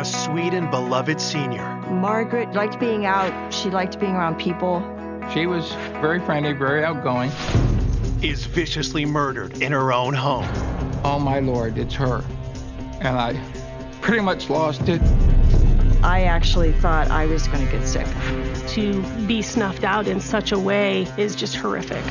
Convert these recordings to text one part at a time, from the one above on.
a sweet and beloved senior. Margaret liked being out. She liked being around people. She was very friendly, very outgoing. Is viciously murdered in her own home. Oh my Lord, it's her. And I pretty much lost it. I actually thought I was going to get sick. To be snuffed out in such a way is just horrific.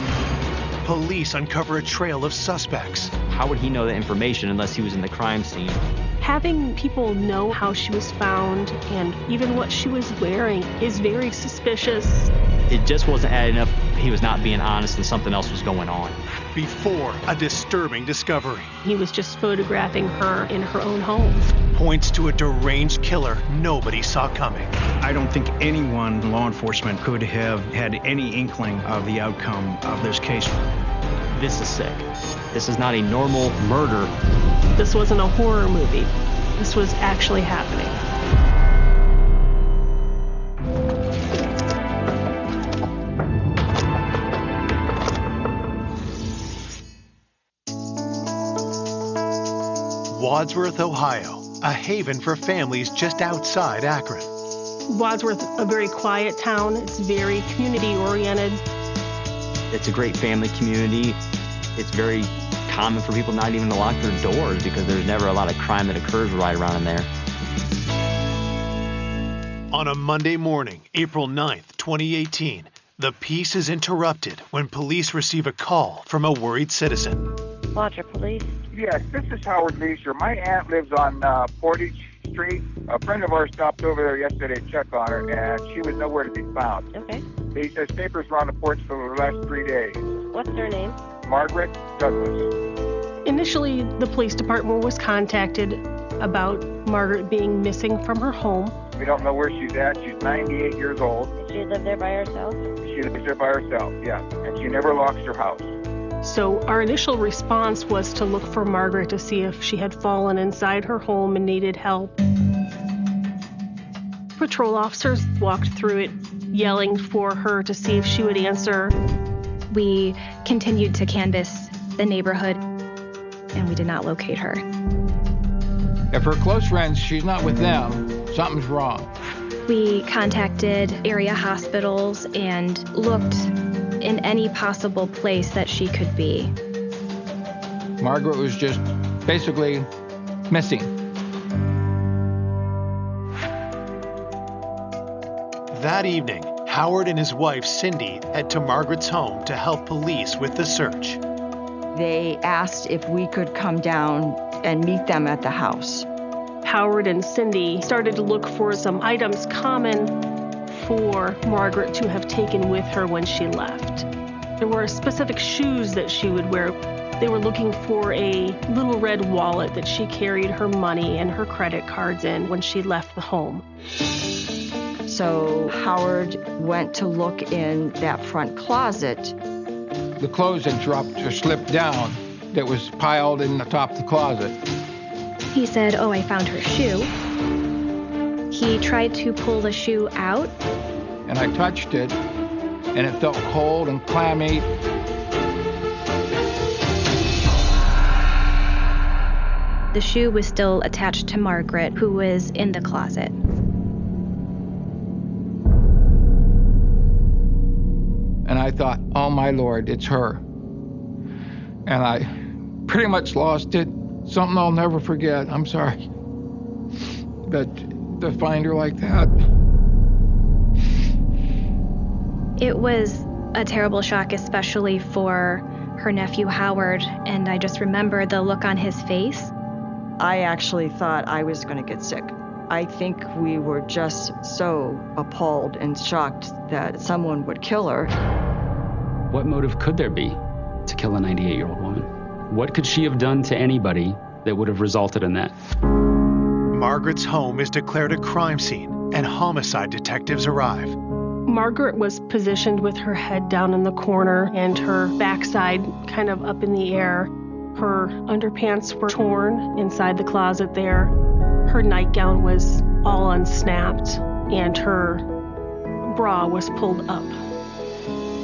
Police uncover a trail of suspects. How would he know the information unless he was in the crime scene? Having people know how she was found and even what she was wearing is very suspicious. It just wasn't adding up. He was not being honest and something else was going on. Before a disturbing discovery. He was just photographing her in her own home. Points to a deranged killer nobody saw coming. I don't think anyone in law enforcement could have had any inkling of the outcome of this case. This is sick. This is not a normal murder. This wasn't a horror movie. This was actually happening. Wadsworth, Ohio, a haven for families just outside Akron. Wadsworth, a very quiet town. It's very community-oriented. It's a great family community. It's very common for people not even to lock their doors because there's never a lot of crime that occurs right around in there. On a Monday morning, April 9th, 2018, the peace is interrupted when police receive a call from a worried citizen. Water Police. Yes, this is Howard Leisure. My aunt lives on Portage Street. A friend of ours stopped over there yesterday to check on her, and she was nowhere to be found. Okay. He says papers were on the porch for the last 3 days. What's her name? Margaret Douglas. Initially, the police department was contacted about Margaret being missing from her home. We don't know where she's at. She's 98 years old. Did she live there by herself? She lives there by herself, yeah. And she never locks her house. So our initial response was to look for Margaret to see if she had fallen inside her home and needed help. Patrol officers walked through it, yelling for her to see if she would answer. We continued to canvass the neighborhood, and we did not locate her. If her close friends, she's not with them, something's wrong. We contacted area hospitals and looked in any possible place that she could be. Margaret was just basically missing. That evening, Howard and his wife, Cindy, head to Margaret's home to help police with the search. They asked if we could come down and meet them at the house. Howard and Cindy started to look for some items common for Margaret to have taken with her when she left. There were specific shoes that she would wear. They were looking for a little red wallet that she carried her money and her credit cards in when she left the home. So Howard went to look in that front closet. The clothes had dropped or slipped down that was piled in the top of the closet. He said, "Oh, I found her shoe." He tried to pull the shoe out. And I touched it, and it felt cold and clammy. The shoe was still attached to Margaret, who was in the closet. And I thought, oh my Lord, it's her. And I pretty much lost it. Something I'll never forget. I'm sorry. But to find her like that. It was a terrible shock, especially for her nephew Howard, and I just remember the look on his face. I actually thought I was going to get sick. I think we were just so appalled and shocked that someone would kill her. What motive could there be to kill a 98-year-old woman? What could she have done to anybody that would have resulted in that? Margaret's home is declared a crime scene, and homicide detectives arrive. Margaret was positioned with her head down in the corner and her backside kind of up in the air. Her underpants were torn inside the closet there. Her nightgown was all unsnapped, and her bra was pulled up.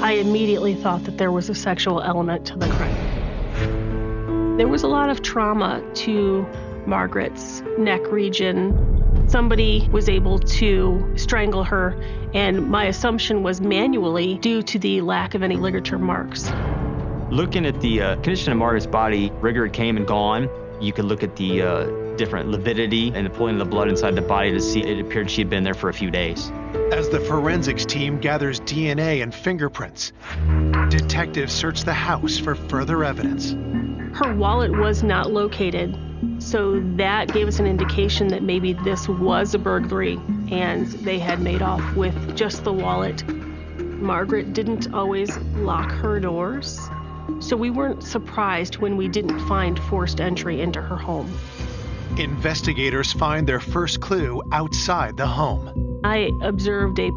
I immediately thought that there was a sexual element to the crime. There was a lot of trauma to Margaret's neck region. Somebody was able to strangle her, and my assumption was manually due to the lack of any ligature marks. Looking at the condition of Margaret's body, rigor came and gone. You could look at the different lividity and the pulling of the blood inside the body to see it appeared she had been there for a few days. As the forensics team gathers DNA and fingerprints, detectives search the house for further evidence. Her wallet was not located, so that gave us an indication that maybe this was a burglary and they had made off with just the wallet. Margaret didn't always lock her doors, so we weren't surprised when we didn't find forced entry into her home. Investigators find their first clue outside the home. I observed a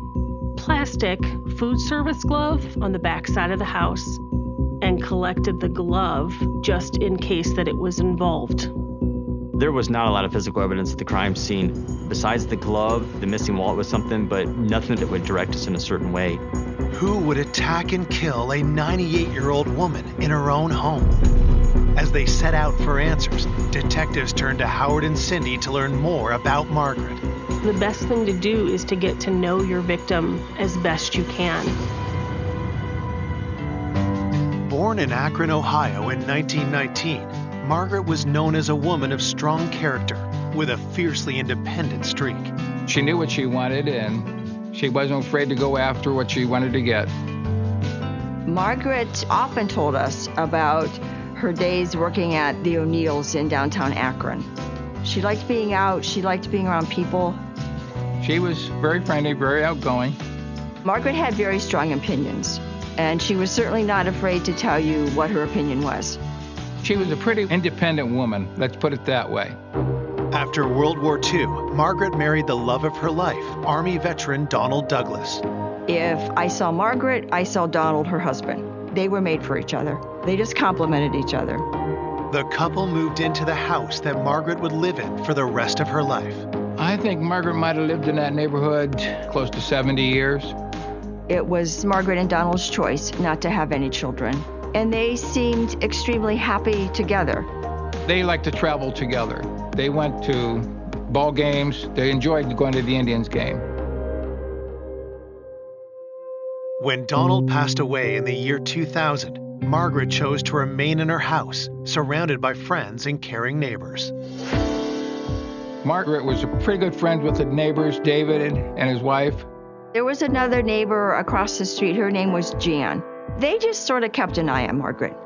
plastic food service glove on the back side of the house and collected the glove just in case that it was involved. There was not a lot of physical evidence at the crime scene. Besides the glove, the missing wallet was something, but nothing that would direct us in a certain way. Who would attack and kill a 98-year-old woman in her own home? As they set out for answers, detectives turn to Howard and Cindy to learn more about Margaret. The best thing to do is to get to know your victim as best you can. Born in Akron, Ohio in 1919, Margaret was known as a woman of strong character with a fiercely independent streak. She knew what she wanted, and she wasn't afraid to go after what she wanted to get. Margaret often told us about her days working at the O'Neills in downtown Akron. She liked being out, she liked being around people. She was very friendly, very outgoing. Margaret had very strong opinions, and she was certainly not afraid to tell you what her opinion was. She was a pretty independent woman, let's put it that way. After World War II, Margaret married the love of her life, Army veteran Donald Douglas. If I saw Margaret, I saw Donald, her husband. They were made for each other. They just complemented each other. The couple moved into the house that Margaret would live in for the rest of her life. I think Margaret might have lived in that neighborhood close to 70 years. It was Margaret and Donald's choice not to have any children, and they seemed extremely happy together. They liked to travel together. They went to ball games. They enjoyed going to the Indians game. When Donald passed away in the year 2000, Margaret chose to remain in her house, surrounded by friends and caring neighbors. Margaret was pretty good friends with the neighbors, David and his wife. There was another neighbor across the street. Her name was Jan. They just sort of kept an eye on Margaret.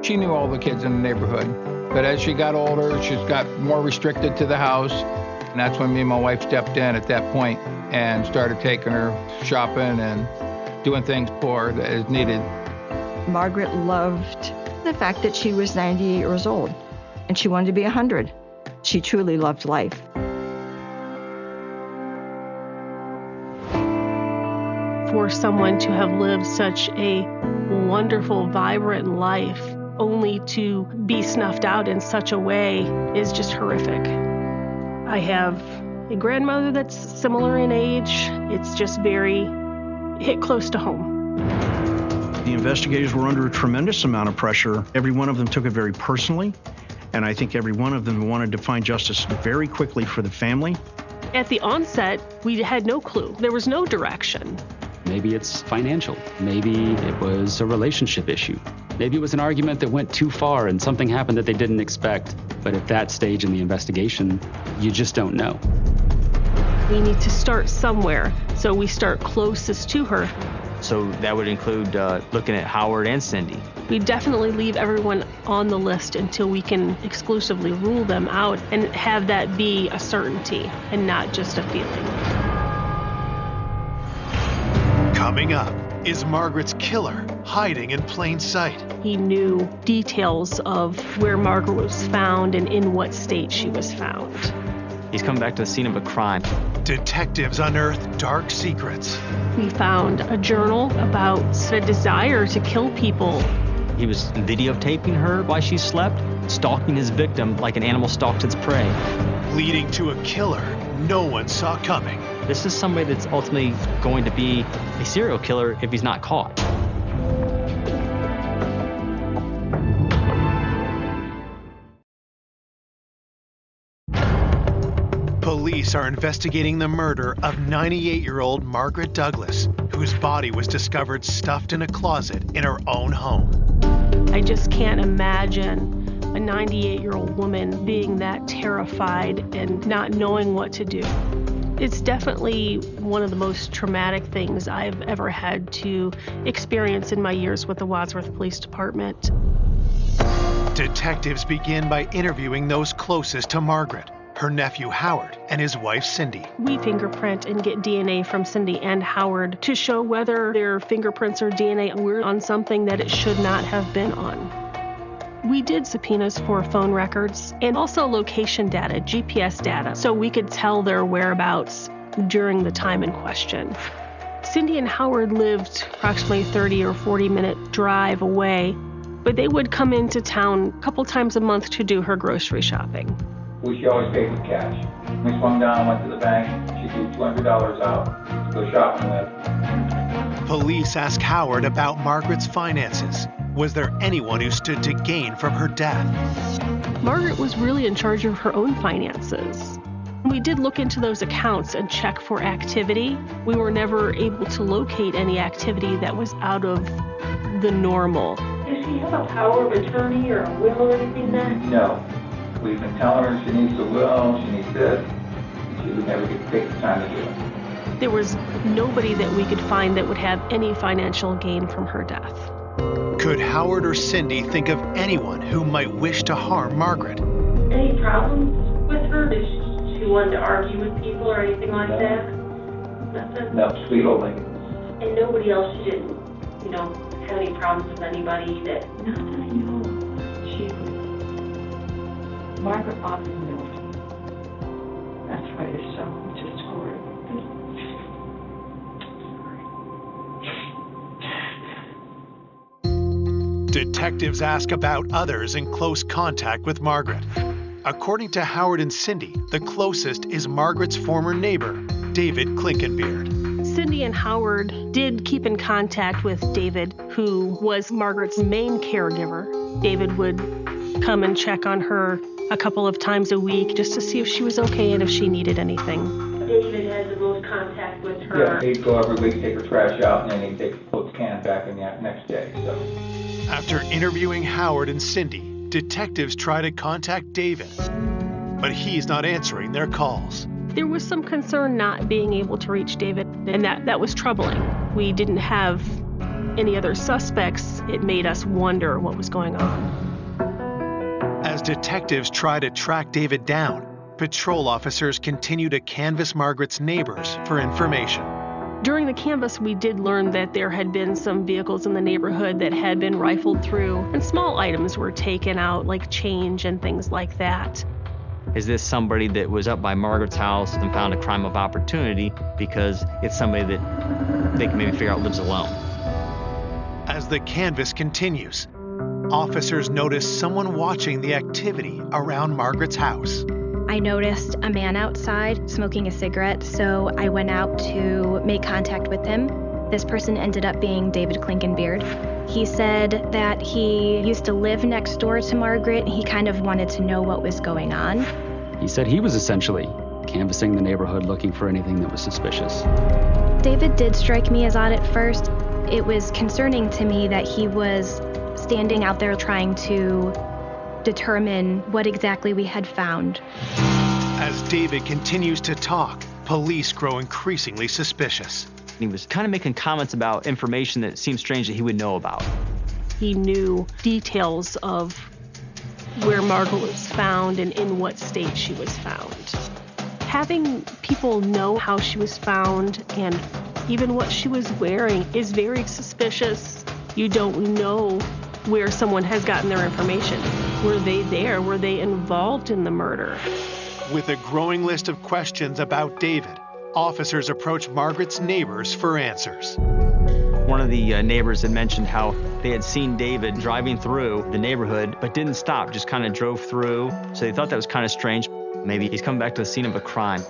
She knew all the kids in the neighborhood. But as she got older, she's got more restricted to the house. And that's when me and my wife stepped in at that point and started taking her shopping and doing things for her as needed. Margaret loved the fact that she was 98 years old and she wanted to be 100. She truly loved life. For someone to have lived such a wonderful, vibrant life, only to be snuffed out in such a way is just horrific. I have a grandmother that's similar in age. It's just very hit close to home. The investigators were under a tremendous amount of pressure. Every one of them took it very personally, and I think every one of them wanted to find justice very quickly for the family. At the onset, we had no clue. There was no direction. Maybe it's financial. Maybe it was a relationship issue. Maybe it was an argument that went too far and something happened that they didn't expect. But at that stage in the investigation, you just don't know. We need to start somewhere, so we start closest to her. So that would include looking at Howard and Cindy. We definitely leave everyone on the list until we can exclusively rule them out and have that be a certainty and not just a feeling. Coming up, is Margaret's killer hiding in plain sight? He knew details of where Margaret was found and in what state she was found. He's come back to the scene of a crime. Detectives unearth dark secrets. We found a journal about a desire to kill people. He was videotaping her while she slept, stalking his victim like an animal stalks its prey. Leading to a killer no one saw coming. This is somebody that's ultimately going to be a serial killer if he's not caught. Police are investigating the murder of 98-year-old Margaret Douglas, whose body was discovered stuffed in a closet in her own home. I just can't imagine a 98-year-old woman being that terrified and not knowing what to do. It's definitely one of the most traumatic things I've ever had to experience in my years with the Wadsworth Police Department. Detectives begin by interviewing those closest to Margaret, her nephew Howard and his wife Cindy. We fingerprint and get DNA from Cindy and Howard to show whether their fingerprints or DNA were on something that it should not have been on. We did subpoenas for phone records and also location data, GPS data, so we could tell their whereabouts during the time in question. Cindy and Howard lived approximately 30 or 40-minute drive away, but they would come into town a couple times a month to do her grocery shopping. She always paid with cash. We swung down, went to the bank, she drew $200 out to go shopping with. Police ask Howard about Margaret's finances. Was there anyone who stood to gain from her death? Margaret was really in charge of her own finances. We did look into those accounts and check for activity. We were never able to locate any activity that was out of the normal. Does she have a power of attorney or a will or anything then? No. We've been telling her she needs a will, she needs this. She would never take the time to do it. There was nobody that we could find that would have any financial gain from her death. Could Howard or Cindy think of anyone who might wish to harm Margaret? Any problems with her? Did she want to argue with people or anything like that? Nothing? No, sweet old lady. And nobody else, she didn't, have any problems with anybody that... Not that I know. She was... Margaret often knew. That's why it's so just horrible. Detectives ask about others in close contact with Margaret. According to Howard and Cindy, the closest is Margaret's former neighbor, David Klinkenbeard. Cindy and Howard did keep in contact with David, who was Margaret's main caregiver. David would come and check on her a couple of times a week just to see if she was okay and if she needed anything. David has the most contact with her. Yeah, he'd go every week, take her trash out, and then he'd put the can back in the next day. So. After interviewing Howard and Cindy, detectives try to contact David, but he's not answering their calls. There was some concern not being able to reach David, and that was troubling. We didn't have any other suspects. It made us wonder what was going on. As detectives try to track David down, patrol officers continue to canvass Margaret's neighbors for information. During the canvass, we did learn that there had been some vehicles in the neighborhood that had been rifled through, and small items were taken out, like change and things like that. Is this somebody that was up by Margaret's house and found a crime of opportunity because it's somebody that they can maybe figure out lives alone? As the canvass continues, officers notice someone watching the activity around Margaret's house. I noticed a man outside smoking a cigarette, so I went out to make contact with him. This person ended up being David Klinkenbeard. He said that he used to live next door to Margaret. He kind of wanted to know what was going on. He said he was essentially canvassing the neighborhood looking for anything that was suspicious. David did strike me as odd at first. It was concerning to me that he was standing out there trying to determine what exactly we had found. As David continues to talk, police grow increasingly suspicious. He was kind of making comments about information that seemed strange that he would know about. He knew details of where Margaret was found and in what state she was found. Having people know how she was found and even what she was wearing is very suspicious. You don't know where someone has gotten their information. Were they there? Were they involved in the murder? With a growing list of questions about David, officers approach Margaret's neighbors for answers. One of the neighbors had mentioned how they had seen David driving through the neighborhood, but didn't stop, just kind of drove through. So they thought that was kind of strange. Maybe he's coming back to the scene of a crime,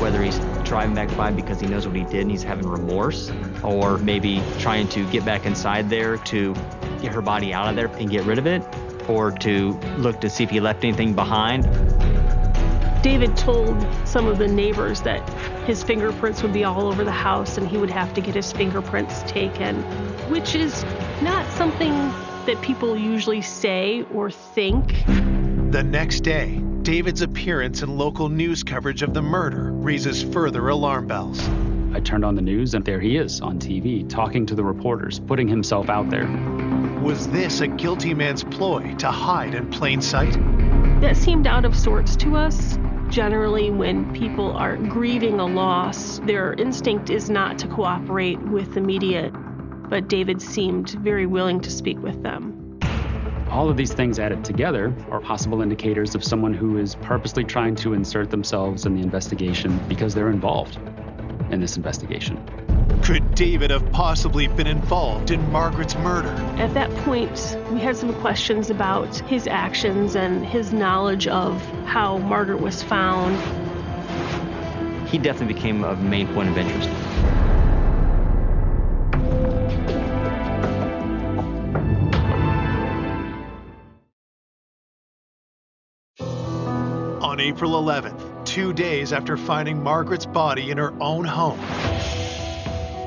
whether he's driving back by because he knows what he did and he's having remorse, or maybe trying to get back inside there to get her body out of there and get rid of it, or to look to see if he left anything behind. David told some of the neighbors that his fingerprints would be all over the house and he would have to get his fingerprints taken, which is not something that people usually say or think. The next day, David's appearance in local news coverage of the murder raises further alarm bells. I turned on the news and there he is on TV, talking to the reporters, putting himself out there. Was this a guilty man's ploy to hide in plain sight? That seemed out of sorts to us. Generally, when people are grieving a loss, their instinct is not to cooperate with the media, but David seemed very willing to speak with them. All of these things added together are possible indicators of someone who is purposely trying to insert themselves in the investigation because they're involved in this investigation. Could David have possibly been involved in Margaret's murder? At that point, we had some questions about his actions and his knowledge of how Margaret was found. He definitely became a main point of interest. On April 11th, 2 days after finding Margaret's body in her own home,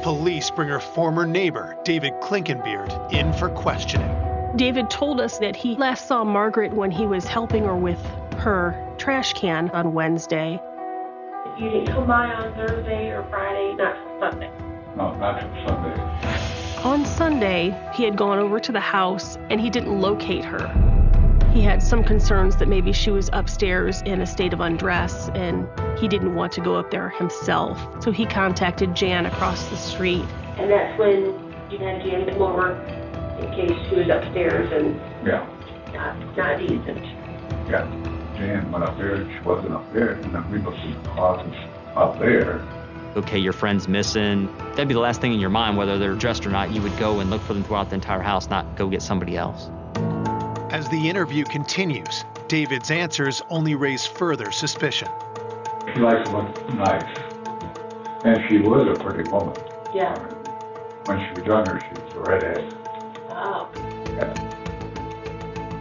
police bring her former neighbor, David Klinkenbeard, in for questioning. David told us that he last saw Margaret when he was helping her with her trash can on Wednesday. You didn't come by on Thursday or Friday, not till Sunday. No, not till Sunday. On Sunday, he had gone over to the house and he didn't locate her. He had some concerns that maybe she was upstairs in a state of undress and he didn't want to go up there himself. So he contacted Jan across the street. And that's when you had Jan come over in case she was upstairs and not decent. Yeah, Jan went up there, she wasn't up there, and then we looked in the closets up there. Okay, your friend's missing. That'd be the last thing in your mind, whether they're dressed or not. You would go and look for them throughout the entire house, not go get somebody else. As the interview continues, David's answers only raise further suspicion. She likes to look nice, and she was a pretty woman. Yeah. When she was younger, she was a redhead. Oh. Yeah.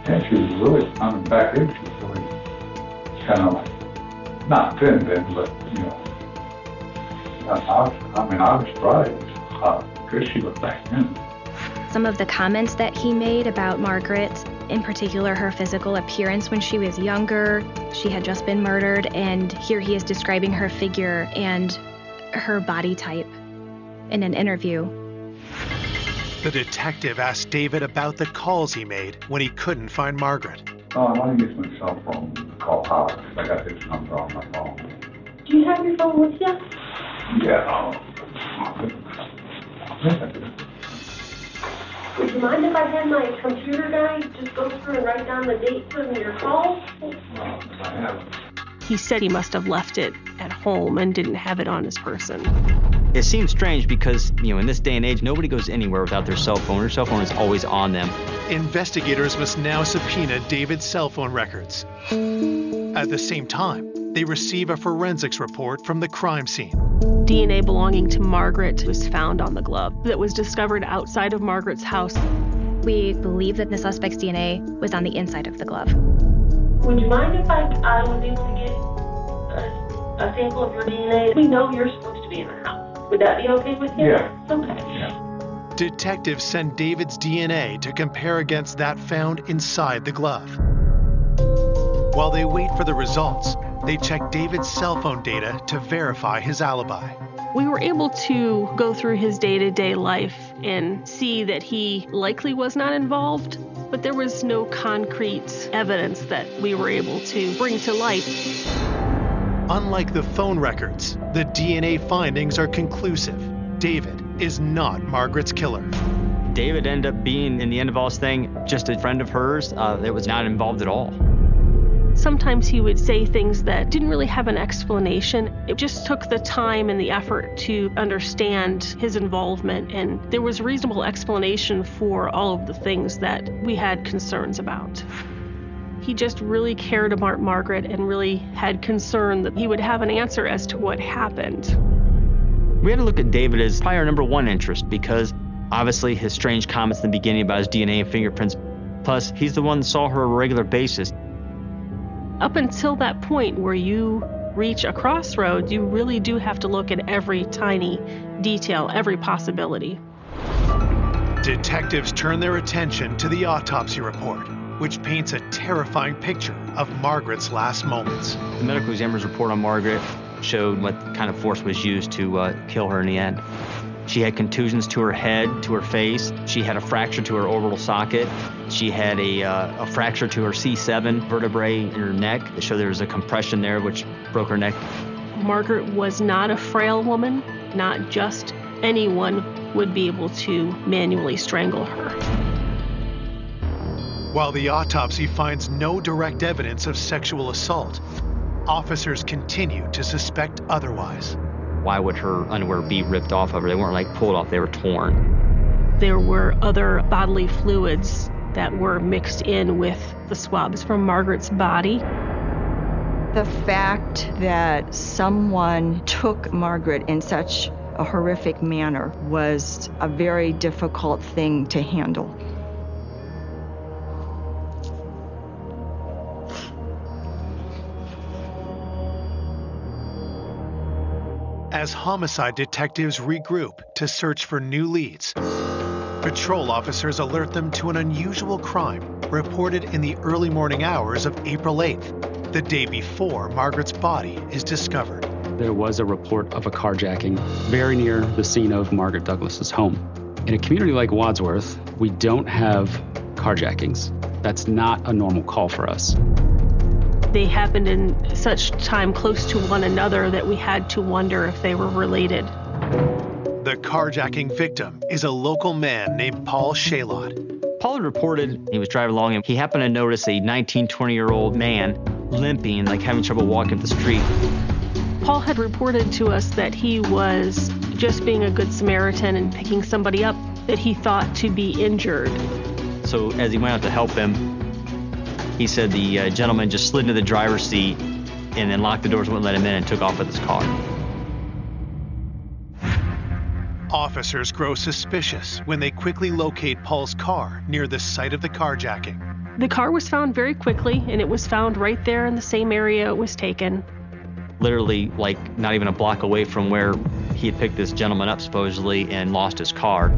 And she was really, coming back in, she was really kind of like, not thin then, but, you know, I was surprised how good she looked back then. Some of the comments that he made about Margaret, in particular her physical appearance when she was younger, she had just been murdered, and here he is describing her figure and her body type in an interview. The detective asked David about the calls he made when he couldn't find Margaret. Oh, I want to use my cell phone to call Howard. I got this number on my phone. Do you have your phone with you? Yeah. Would you mind if I had my computer guy just go through and write down the dates of your calls? I have. He said he must have left it at home and didn't have it on his person. It seems strange because, you know, in this day and age, nobody goes anywhere without their cell phone. Their cell phone is always on them. Investigators must now subpoena David's cell phone records. At the same time, they receive a forensics report from the crime scene. DNA belonging to Margaret was found on the glove that was discovered outside of Margaret's house. We believe that the suspect's DNA was on the inside of the glove. Would you mind if I was able to get a sample of your DNA? We know you're supposed to be in the house. Would that be okay with you? Yeah. Okay. Yeah. Detectives send David's DNA to compare against that found inside the glove. While they wait for the results, they check David's cell phone data to verify his alibi. We were able to go through his day-to-day life and see that he likely was not involved, but there was no concrete evidence that we were able to bring to light. Unlike the phone records, the DNA findings are conclusive. David is not Margaret's killer. David ended up being, in the end of all this thing, just a friend of hers that was not involved at all. Sometimes he would say things that didn't really have an explanation. It just took the time and the effort to understand his involvement, and there was reasonable explanation for all of the things that we had concerns about. He just really cared about Margaret and really had concern that he would have an answer as to what happened. We had to look at David as probably our number one interest because obviously his strange comments in the beginning about his DNA and fingerprints, plus he's the one that saw her on a regular basis. Up until that point where you reach a crossroads, you really do have to look at every tiny detail, every possibility. Detectives turn their attention to the autopsy report, which paints a terrifying picture of Margaret's last moments. The medical examiner's report on Margaret showed what kind of force was used to kill her in the end. She had contusions to her head, to her face. She had a fracture to her orbital socket. She had a fracture to her C7 vertebrae in her neck. It showed there was a compression there, which broke her neck. Margaret was not a frail woman. Not just anyone would be able to manually strangle her. While the autopsy finds no direct evidence of sexual assault, officers continue to suspect otherwise. Why would her underwear be ripped off of her? They weren't like pulled off, they were torn. There were other bodily fluids that were mixed in with the swabs from Margaret's body. The fact that someone took Margaret in such a horrific manner was a very difficult thing to handle. As homicide detectives regroup to search for new leads, patrol officers alert them to an unusual crime reported in the early morning hours of April 8th, the day before Margaret's body is discovered. There was a report of a carjacking very near the scene of Margaret Douglas's home. In a community like Wadsworth, we don't have carjackings. That's not a normal call for us. They happened in such time close to one another that we had to wonder if they were related. The carjacking victim is a local man named Paul Shalott. Paul had reported he was driving along and he happened to notice a 19, 20-year-old man limping, like having trouble walking up the street. Paul had reported to us that he was just being a good Samaritan and picking somebody up that he thought to be injured. So as he went out to help him, he said the gentleman just slid into the driver's seat and then locked the doors, wouldn't let him in, and took off with his car. Officers grow suspicious when they quickly locate Paul's car near the site of the carjacking. The car was found very quickly, and it was found right there in the same area it was taken. Literally, like, not even a block away from where he had picked this gentleman up, supposedly, and lost his car.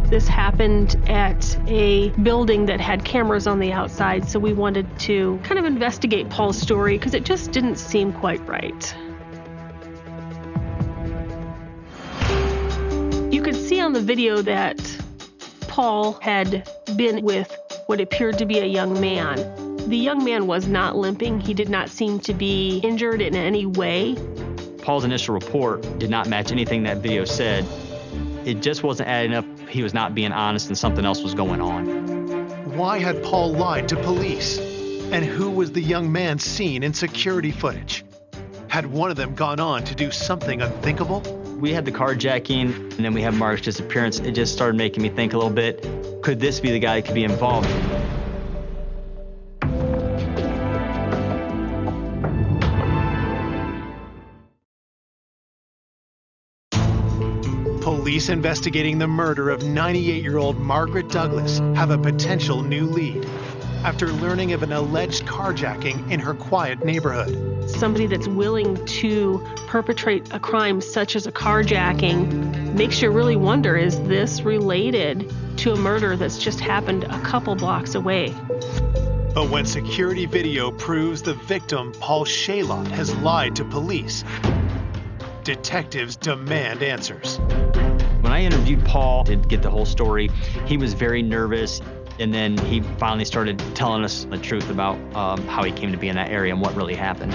This happened at a building that had cameras on the outside, so we wanted to kind of investigate Paul's story because it just didn't seem quite right. You could see on the video that Paul had been with what appeared to be a young man. The young man was not limping. He did not seem to be injured in any way. Paul's initial report did not match anything that video said. It just wasn't adding up. He was not being honest and something else was going on. Why had Paul lied to police? And who was the young man seen in security footage? Had one of them gone on to do something unthinkable? We had the carjacking and then we had Mark's disappearance. It just started making me think a little bit, could this be the guy that could be involved? Police investigating the murder of 98-year-old Margaret Douglas have a potential new lead after learning of an alleged carjacking in her quiet neighborhood. Somebody that's willing to perpetrate a crime such as a carjacking makes you really wonder, is this related to a murder that's just happened a couple blocks away? But when security video proves the victim, Paul Shalott, has lied to police, detectives demand answers. When I interviewed Paul to get the whole story, he was very nervous, and then he finally started telling us the truth about how he came to be in that area and what really happened.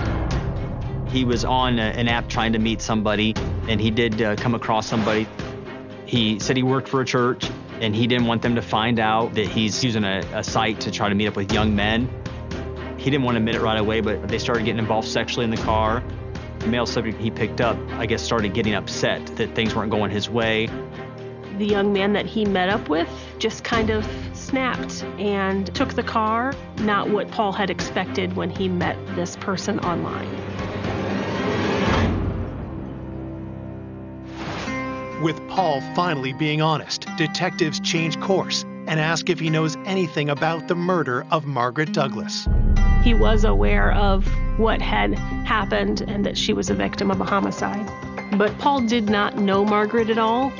He was on an app trying to meet somebody, and he did come across somebody. He said he worked for a church, and he didn't want them to find out that he's using a site to try to meet up with young men. He didn't want to admit it right away, but they started getting involved sexually in the car. The male subject he picked up, I guess, started getting upset that things weren't going his way. The young man that he met up with just kind of snapped and took the car, not what Paul had expected when he met this person online. With Paul finally being honest, detectives change course and ask if he knows anything about the murder of Margaret Douglas. He was aware of what had happened and that she was a victim of a homicide. But Paul did not know Margaret at all.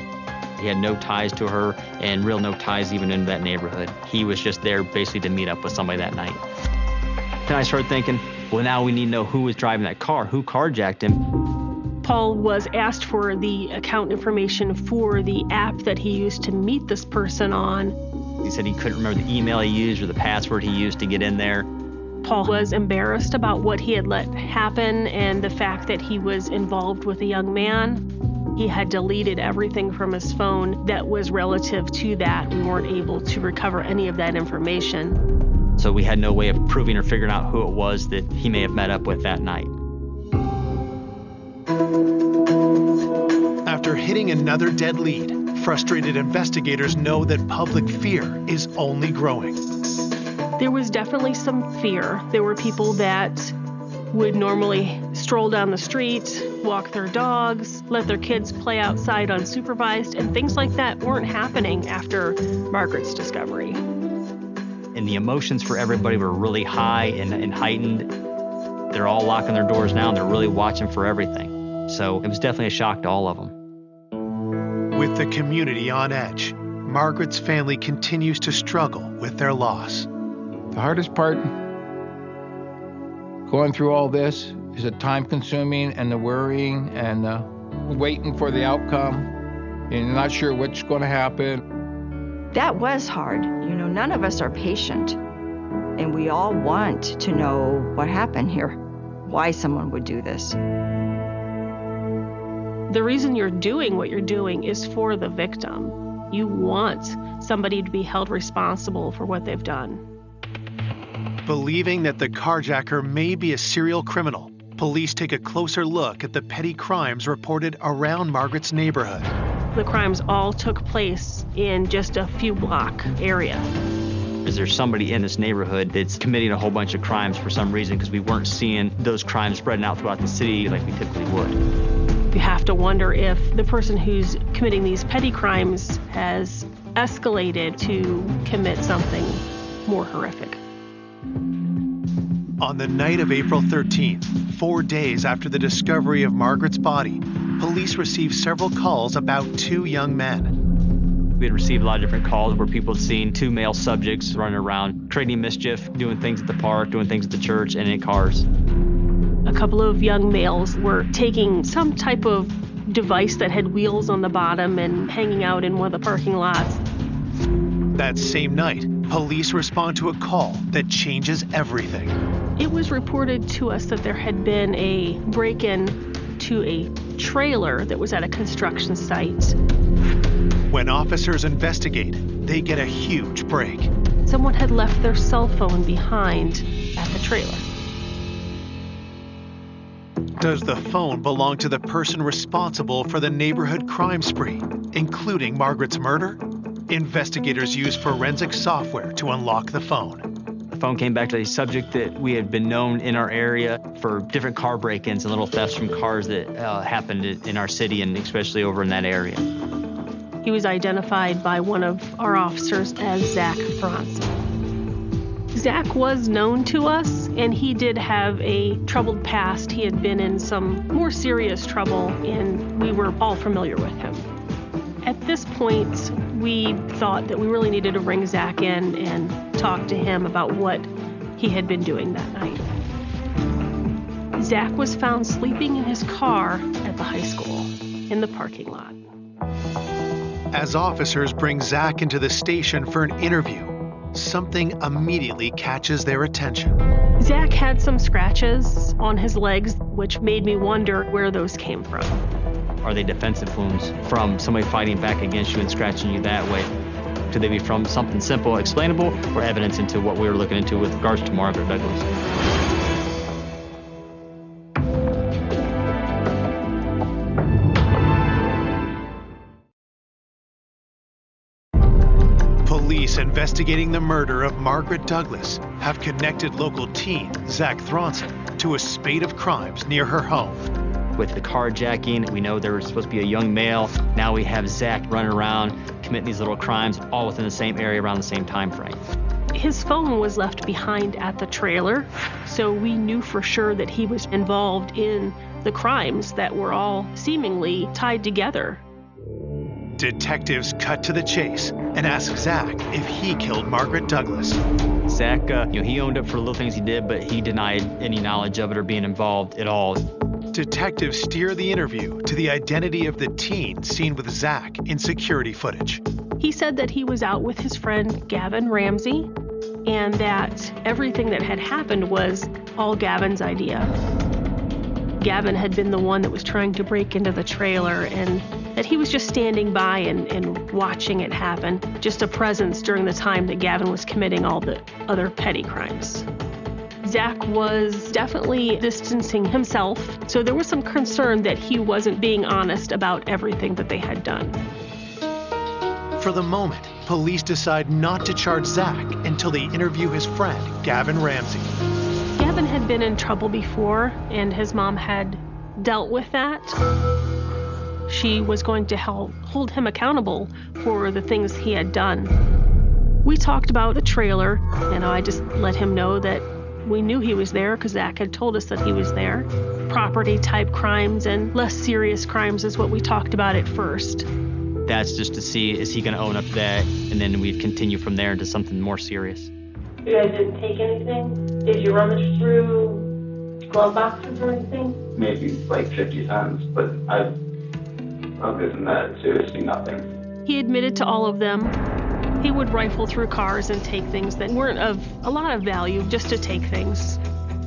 He had no ties to her and real no ties even in that neighborhood. He was just there basically to meet up with somebody that night. Then I started thinking, well, now we need to know who was driving that car, who carjacked him. Paul was asked for the account information for the app that he used to meet this person on. He said he couldn't remember the email he used or the password he used to get in there. Paul was embarrassed about what he had let happen and the fact that he was involved with a young man. He had deleted everything from his phone that was relative to that. We weren't able to recover any of that information. So we had no way of proving or figuring out who it was that he may have met up with that night. After hitting another dead lead, frustrated investigators know that public fear is only growing. There was definitely some fear. There were people that would normally stroll down the street, walk their dogs, let their kids play outside unsupervised, and things like that weren't happening after Margaret's discovery. And the emotions for everybody were really high and heightened. They're all locking their doors now, and they're really watching for everything. So it was definitely a shock to all of them. With the community on edge, Margaret's family continues to struggle with their loss. The hardest part going through all this is the time-consuming and the worrying and the waiting for the outcome. And you're not sure what's going to happen. That was hard. You know, none of us are patient. And we all want to know what happened here, why someone would do this. The reason you're doing what you're doing is for the victim. You want somebody to be held responsible for what they've done. Believing that the carjacker may be a serial criminal, police take a closer look at the petty crimes reported around Margaret's neighborhood. The crimes all took place in just a few block area. Is there somebody in this neighborhood that's committing a whole bunch of crimes for some reason because we weren't seeing those crimes spreading out throughout the city like we typically would? You have to wonder if the person who's committing these petty crimes has escalated to commit something more horrific. On the night of April 13th, 4 days after the discovery of Margaret's body, police received several calls about two young men. We had received a lot of different calls where people had seen two male subjects running around, creating mischief, doing things at the park, doing things at the church, and in cars. A couple of young males were taking some type of device that had wheels on the bottom and hanging out in one of the parking lots. That same night, police respond to a call that changes everything. It was reported to us that there had been a break-in to a trailer that was at a construction site. When officers investigate, they get a huge break. Someone had left their cell phone behind at the trailer. Does the phone belong to the person responsible for the neighborhood crime spree, including Margaret's murder? Investigators used forensic software to unlock the phone. The phone came back to a subject that we had been known in our area for different car break-ins and little thefts from cars that happened in our city and especially over in that area. He was identified by one of our officers as Zach Thronson. Zach was known to us, and he did have a troubled past. He had been in some more serious trouble, and we were all familiar with him. At this point, we thought that we really needed to bring Zach in and talk to him about what he had been doing that night. Zach was found sleeping in his car at the high school in the parking lot. As officers bring Zach into the station for an interview, something immediately catches their attention. Zach had some scratches on his legs, which made me wonder where those came from. Are they defensive wounds from somebody fighting back against you and scratching you that way? Could they be from something simple, explainable, or evidence into what we were looking into with regards to Margaret Douglas? Police investigating the murder of Margaret Douglas have connected local teen Zach Thronson to a spate of crimes near her home. With the carjacking, we know there was supposed to be a young male. Now we have Zach running around, committing these little crimes, all within the same area around the same time frame. His phone was left behind at the trailer, so we knew for sure that he was involved in the crimes that were all seemingly tied together. Detectives cut to the chase and ask Zach if he killed Margaret Douglas. Zach, he owned up for the little things he did, but he denied any knowledge of it or being involved at all. Detectives steer the interview to the identity of the teen seen with Zach in security footage. He said that he was out with his friend Gavin Ramsey, and that everything that had happened was all Gavin's idea. Gavin had been the one that was trying to break into the trailer, and that he was just standing by and watching it happen, just a presence during the time that Gavin was committing all the other petty crimes. Zach was definitely distancing himself, so there was some concern that he wasn't being honest about everything that they had done. For the moment, police decide not to charge Zach until they interview his friend, Gavin Ramsey. Gavin had been in trouble before, and his mom had dealt with that. She was going to hold him accountable for the things he had done. We talked about the trailer, and I just let him know that we knew he was there because Zach had told us that he was there. Property type crimes and less serious crimes is what we talked about at first. That's just to see, is he going to own up to that? And then we'd continue from there into something more serious. You guys didn't take anything? Did you rummage through glove boxes or anything? Maybe like 50 times, but other than that, seriously nothing. He admitted to all of them. He would rifle through cars and take things that weren't of a lot of value, just to take things.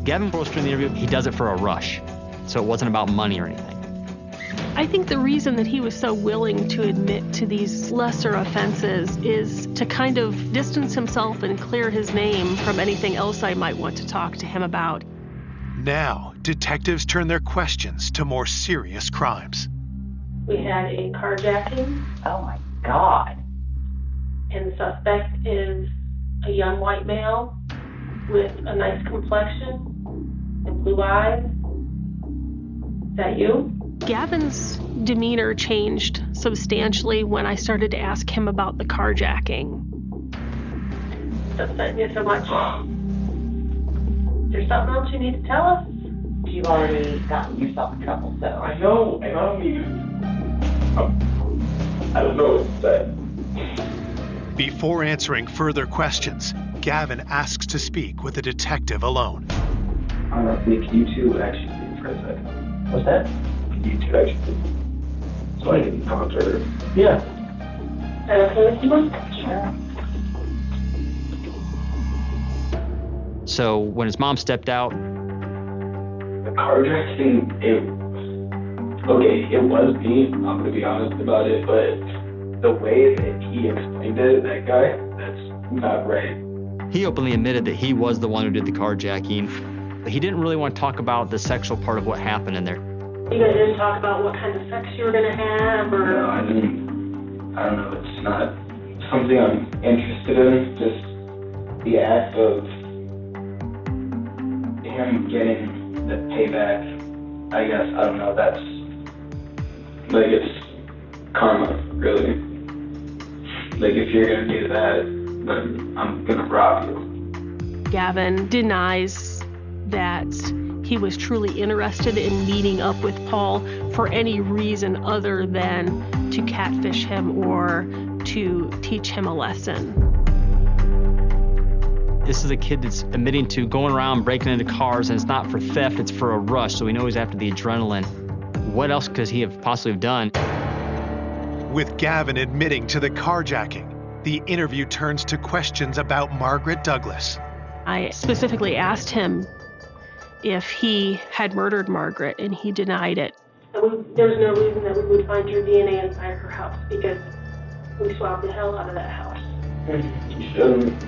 Gavin told us during the interview, he does it for a rush. So it wasn't about money or anything. I think the reason that he was so willing to admit to these lesser offenses is to kind of distance himself and clear his name from anything else I might want to talk to him about. Now, detectives turn their questions to more serious crimes. We had a carjacking. Oh my God. And the suspect is a young white male with a nice complexion and blue eyes. Is that you? Gavin's demeanor changed substantially when I started to ask him about the carjacking. What's upsetting you so much? Is there something else you need to tell us? You've already gotten yourself in trouble, so. I know, and I don't even. I don't know what to say. Before answering further questions, Gavin asks to speak with the detective alone. Nick, you two actually leave for a second. What's that? You two actually. So I can talk to her. Yeah. Okay with you? Sure. So when his mom stepped out, The carjacking, it was me. I'm gonna be honest about it, but the way that he explained it, that guy, that's not right. he openly admitted that he was the one who did the carjacking, but he didn't really want to talk about the sexual part of what happened in there. You guys didn't talk about what kind of sex you were gonna have, or? No, I didn't. I don't know. It's not something I'm interested in. Just the act of him getting the payback. I guess, I don't know. That's like, it's karma, really. Like, if you're gonna do that, then I'm gonna rob you. Gavin denies that he was truly interested in meeting up with Paul for any reason other than to catfish him or to teach him a lesson. This is a kid that's admitting to going around breaking into cars, and it's not for theft, it's for a rush, so we know he's after the adrenaline. What else could he have possibly have done? With Gavin admitting to the carjacking, the interview turns to questions about Margaret Douglas. I specifically asked him if he had murdered Margaret, and he denied it. There's no reason that we would find your DNA inside her house because we swabbed the hell out of that house. You shouldn't.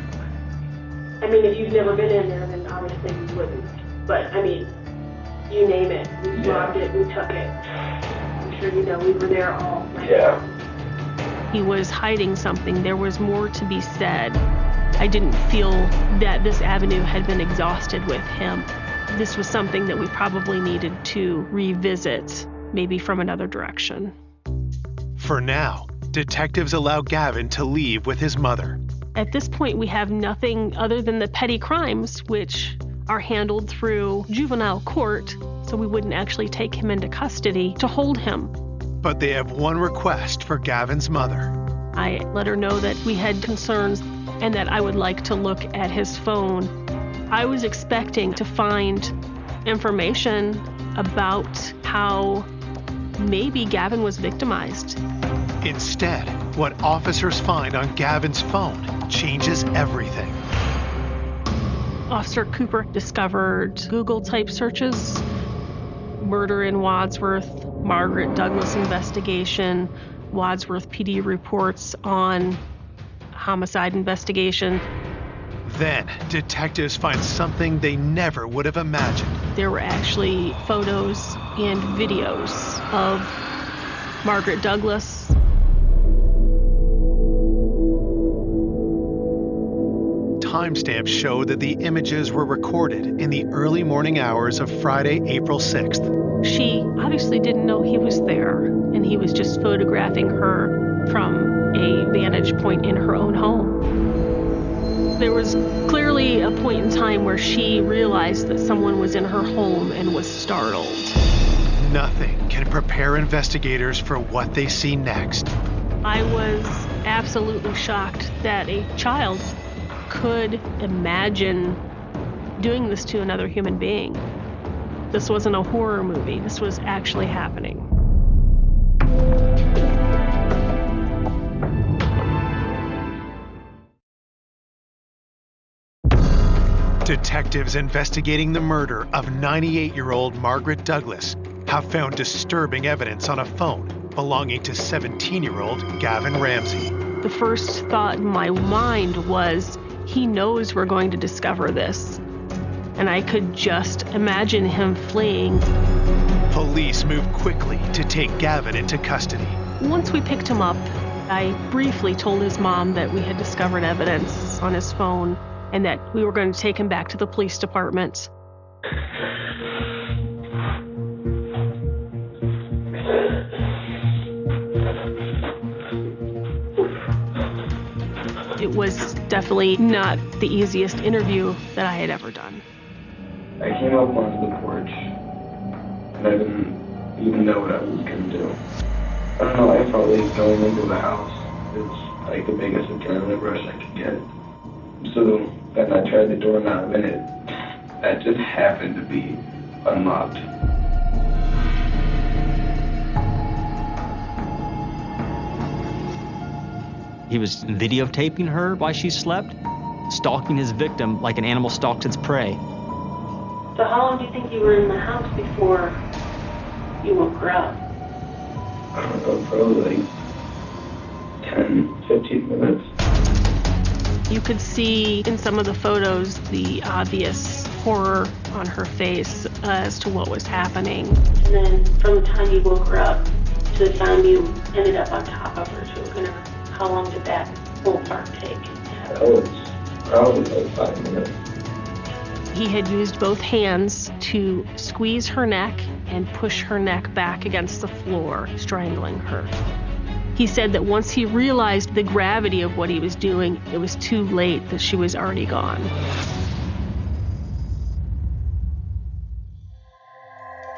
I mean, if you've never been in there, then obviously you wouldn't. But, I mean, you name it. We swabbed it, we took it. I'm sure you know we were there all night. Yeah. He was hiding something. There was more to be said. I didn't feel that this avenue had been exhausted with him. This was something that we probably needed to revisit, maybe from another direction. For now, detectives allow Gavin to leave with his mother. At this point, we have nothing other than the petty crimes, which are handled through juvenile court, so we wouldn't actually take him into custody to hold him. But they have one request for Gavin's mother. I let her know that we had concerns and that I would like to look at his phone. I was expecting to find information about how maybe Gavin was victimized. Instead, what officers find on Gavin's phone changes everything. Officer Cooper discovered Google-type searches, murder in Wadsworth, Margaret Douglas investigation, Wadsworth PD reports on homicide investigation. Then, detectives find something they never would have imagined. There were actually photos and videos of Margaret Douglas. Timestamps show that the images were recorded in the early morning hours of Friday, April 6th. She obviously didn't know he was there, and he was just photographing her from a vantage point in her own home. There was clearly a point in time where she realized that someone was in her home and was startled. Nothing can prepare investigators for what they see next. I was absolutely shocked that a child could imagine doing this to another human being. This wasn't a horror movie. This was actually happening. Detectives investigating the murder of 98-year-old Margaret Douglas have found disturbing evidence on a phone belonging to 17-year-old Gavin Ramsey. The first thought in my mind was, he knows we're going to discover this. And I could just imagine him fleeing. Police moved quickly to take Gavin into custody. Once we picked him up, I briefly told his mom that we had discovered evidence on his phone and that we were going to take him back to the police department. It was definitely not the easiest interview that I had ever done. I came up onto the porch, and I didn't even know what I was going to do. I don't know, I felt like going into the house is like the biggest adrenaline rush I could get. So then I tried the doorknob, and that just happened to be unlocked. He was videotaping her while she slept, stalking his victim like an animal stalks its prey. So how long do you think you were in the house before you woke her up? I don't know, probably like 10, 15 minutes. You could see in some of the photos the obvious horror on her face as to what was happening. And then from the time you woke her up to the time you ended up on top of her, choking her, how long did that whole part take? That was probably like 5 minutes. He had used both hands to squeeze her neck and push her neck back against the floor, strangling her. He said that once he realized the gravity of what he was doing, it was too late, that she was already gone.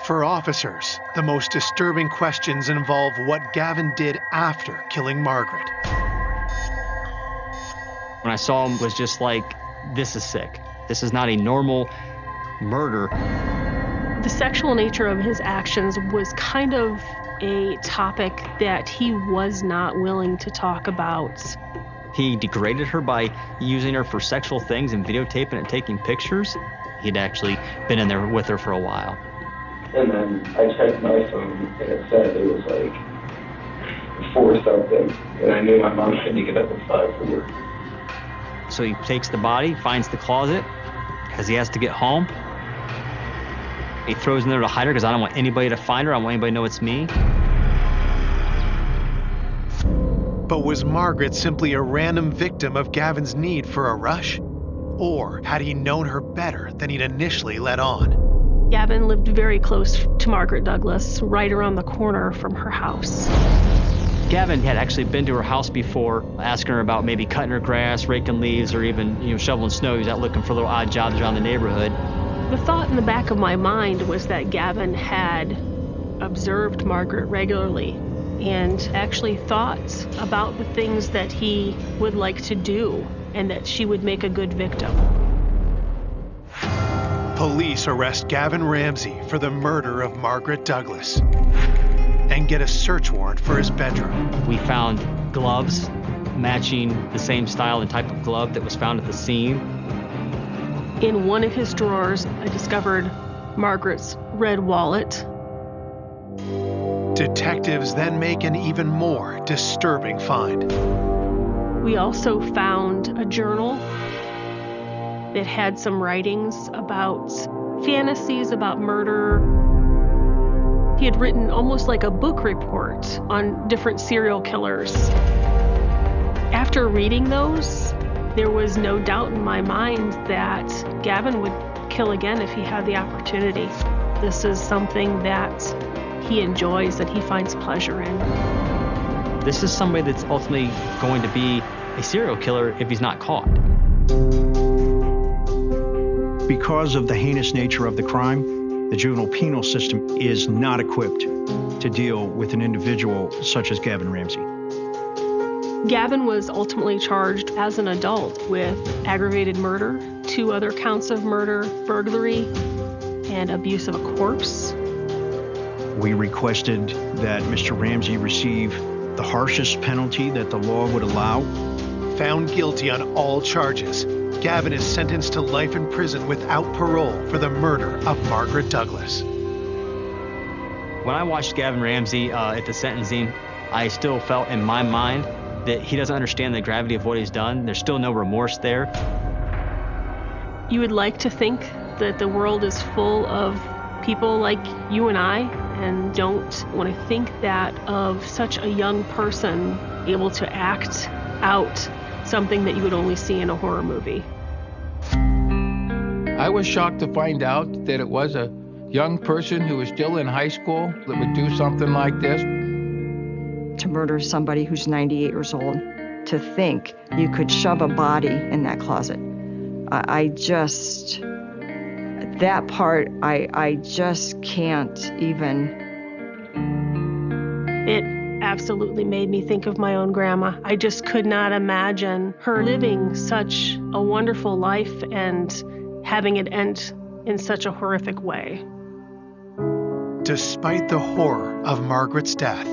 For officers, the most disturbing questions involve what Gavin did after killing Margaret. When I saw him, was just like, this is sick. This is not a normal murder. The sexual nature of his actions was kind of a topic that he was not willing to talk about. He degraded her by using her for sexual things and videotaping and taking pictures. He'd actually been in there with her for a while. And then I checked my phone, and it said it was like 4 something, and I knew my mom had to get up at 5 for work. So he takes the body, finds the closet, because he has to get home. He throws in there to hide her because I don't want anybody to find her. I don't want anybody to know it's me. But was Margaret simply a random victim of Gavin's need for a rush? Or had he known her better than he'd initially let on? Gavin lived very close to Margaret Douglas, right around the corner from her house. Gavin had actually been to her house before, asking her about maybe cutting her grass, raking leaves, or even, shoveling snow. He was out looking for little odd jobs around the neighborhood. The thought in the back of my mind was that Gavin had observed Margaret regularly and actually thought about the things that he would like to do and that she would make a good victim. Police arrest Gavin Ramsey for the murder of Margaret Douglas and get a search warrant for his bedroom. We found gloves matching the same style and type of glove that was found at the scene. In one of his drawers, I discovered Margaret's red wallet. Detectives then make an even more disturbing find. We also found a journal that had some writings about fantasies about murder. He had written almost like a book report on different serial killers. After reading those, there was no doubt in my mind that Gavin would kill again if he had the opportunity. This is something that he enjoys, that he finds pleasure in. This is somebody that's ultimately going to be a serial killer if he's not caught. Because of the heinous nature of the crime, the juvenile penal system is not equipped to deal with an individual such as Gavin Ramsey. Gavin was ultimately charged as an adult with aggravated murder, 2 other counts of murder, burglary, and abuse of a corpse. We requested that Mr. Ramsey receive the harshest penalty that the law would allow. Found guilty on all charges, Gavin is sentenced to life in prison without parole for the murder of Margaret Douglas. When I watched Gavin Ramsey at the sentencing, I still felt in my mind that he doesn't understand the gravity of what he's done. There's still no remorse there. You would like to think that the world is full of people like you and I, and don't want to think that of such a young person able to act out something that you would only see in a horror movie. I was shocked to find out that it was a young person who was still in high school that would do something like this. To murder somebody who's 98 years old, to think you could shove a body in that closet. I just can't even. It absolutely made me think of my own grandma. I just could not imagine her living such a wonderful life and having it end in such a horrific way. Despite the horror of Margaret's death,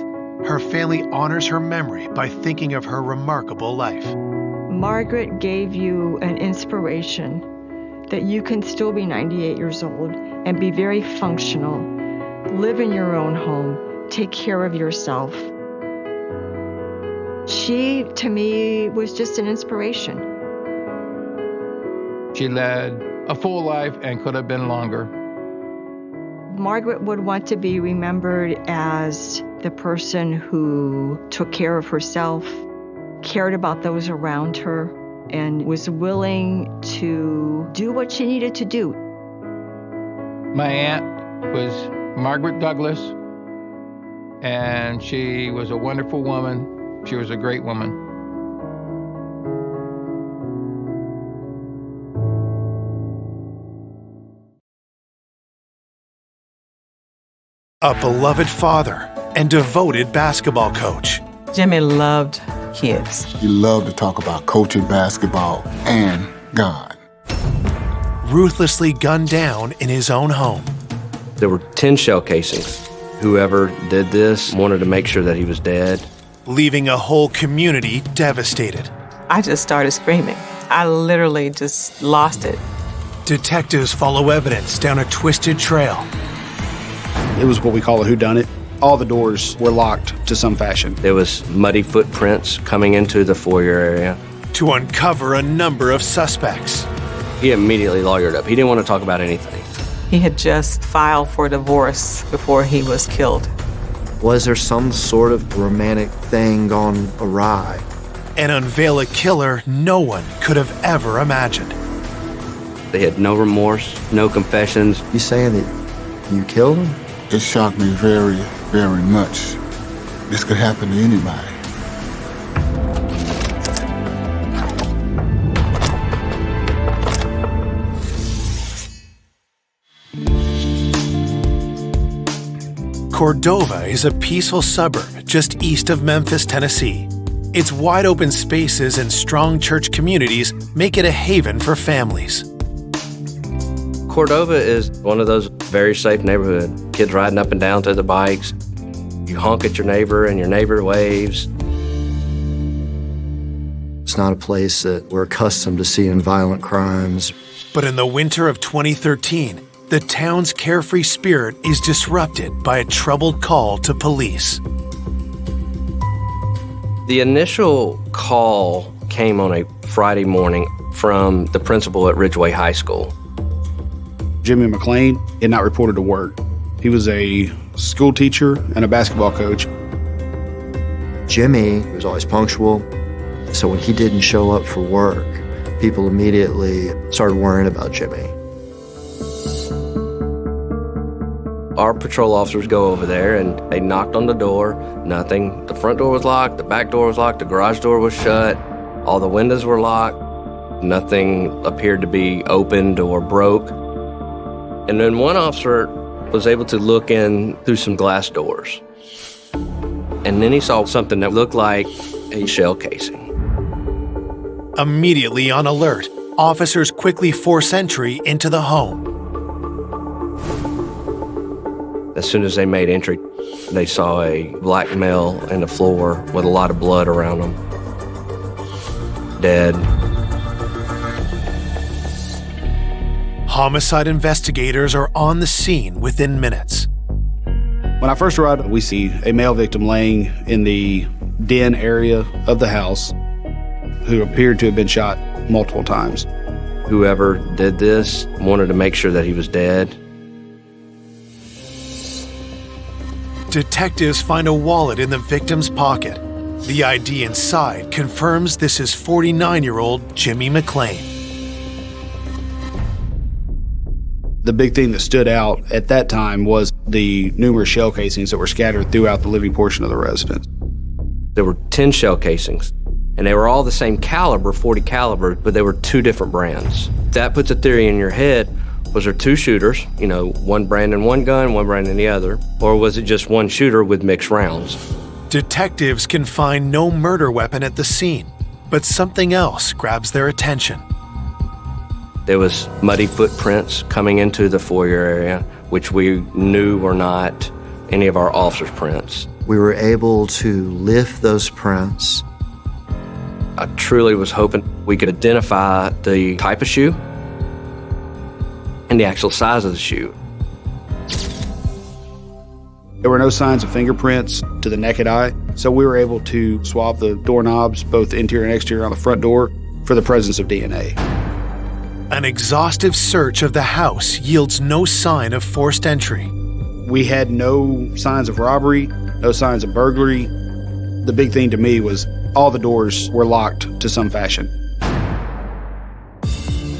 her family honors her memory by thinking of her remarkable life. Margaret gave you an inspiration that you can still be 98 years old and be very functional, live in your own home, take care of yourself. She, to me, was just an inspiration. She led a full life and could have been longer. Margaret would want to be remembered as the person who took care of herself, cared about those around her, and was willing to do what she needed to do. My aunt was Margaret Douglas, and she was a wonderful woman. She was a great woman. A beloved father and devoted basketball coach. Jimmy loved kids. He loved to talk about coaching basketball and God. Ruthlessly gunned down in his own home. There were 10 shell casings. Whoever did this wanted to make sure that he was dead. Leaving a whole community devastated. I just started screaming. I literally just lost it. Detectives follow evidence down a twisted trail. It was what we call a whodunit. All the doors were locked to some fashion. There was muddy footprints coming into the foyer area. To uncover a number of suspects. He immediately lawyered up. He didn't want to talk about anything. He had just filed for divorce before he was killed. Was there some sort of romantic thing gone awry? And unveil a killer no one could have ever imagined. They had no remorse, no confessions. You saying that you killed him? It shocked me very, very much. This could happen to anybody. Cordova is a peaceful suburb just east of Memphis, Tennessee. Its wide open spaces and strong church communities make it a haven for families. Cordova is one of those very safe neighborhoods. Kids riding up and down to the bikes. You honk at your neighbor and your neighbor waves. It's not a place that we're accustomed to seeing violent crimes. But in the winter of 2013, the town's carefree spirit is disrupted by a troubled call to police. The initial call came on a Friday morning from the principal at Ridgeway High School. Jimmy McLean had not reported to work. He was a school teacher and a basketball coach. Jimmy was always punctual, so when he didn't show up for work, people immediately started worrying about Jimmy. Our patrol officers go over there and they knocked on the door, nothing. The front door was locked, the back door was locked, the garage door was shut, all the windows were locked, nothing appeared to be opened or broke. And then one officer was able to look in through some glass doors. And then he saw something that looked like a shell casing. Immediately on alert, officers quickly force entry into the home. As soon as they made entry, they saw a black male on the floor with a lot of blood around him, dead. Homicide investigators are on the scene within minutes. When I first arrived, we see a male victim laying in the den area of the house who appeared to have been shot multiple times. Whoever did this wanted to make sure that he was dead. Detectives find a wallet in the victim's pocket. The ID inside confirms this is 49-year-old Jimmy McLean. The big thing that stood out at that time was the numerous shell casings that were scattered throughout the living portion of the residence. There were 10 shell casings, and they were all the same caliber, 40 caliber, but they were two different brands. That puts a theory in your head. Was there two shooters, one brand in one gun, one brand in the other? Or was it just one shooter with mixed rounds? Detectives can find no murder weapon at the scene, but something else grabs their attention. There was muddy footprints coming into the foyer area, which we knew were not any of our officers' prints. We were able to lift those prints. I truly was hoping we could identify the type of shoe and the actual size of the shoe. There were no signs of fingerprints to the naked eye, so we were able to swab the doorknobs, both interior and exterior on the front door, for the presence of DNA. An exhaustive search of the house yields no sign of forced entry. We had no signs of robbery, no signs of burglary. The big thing to me was all the doors were locked to some fashion,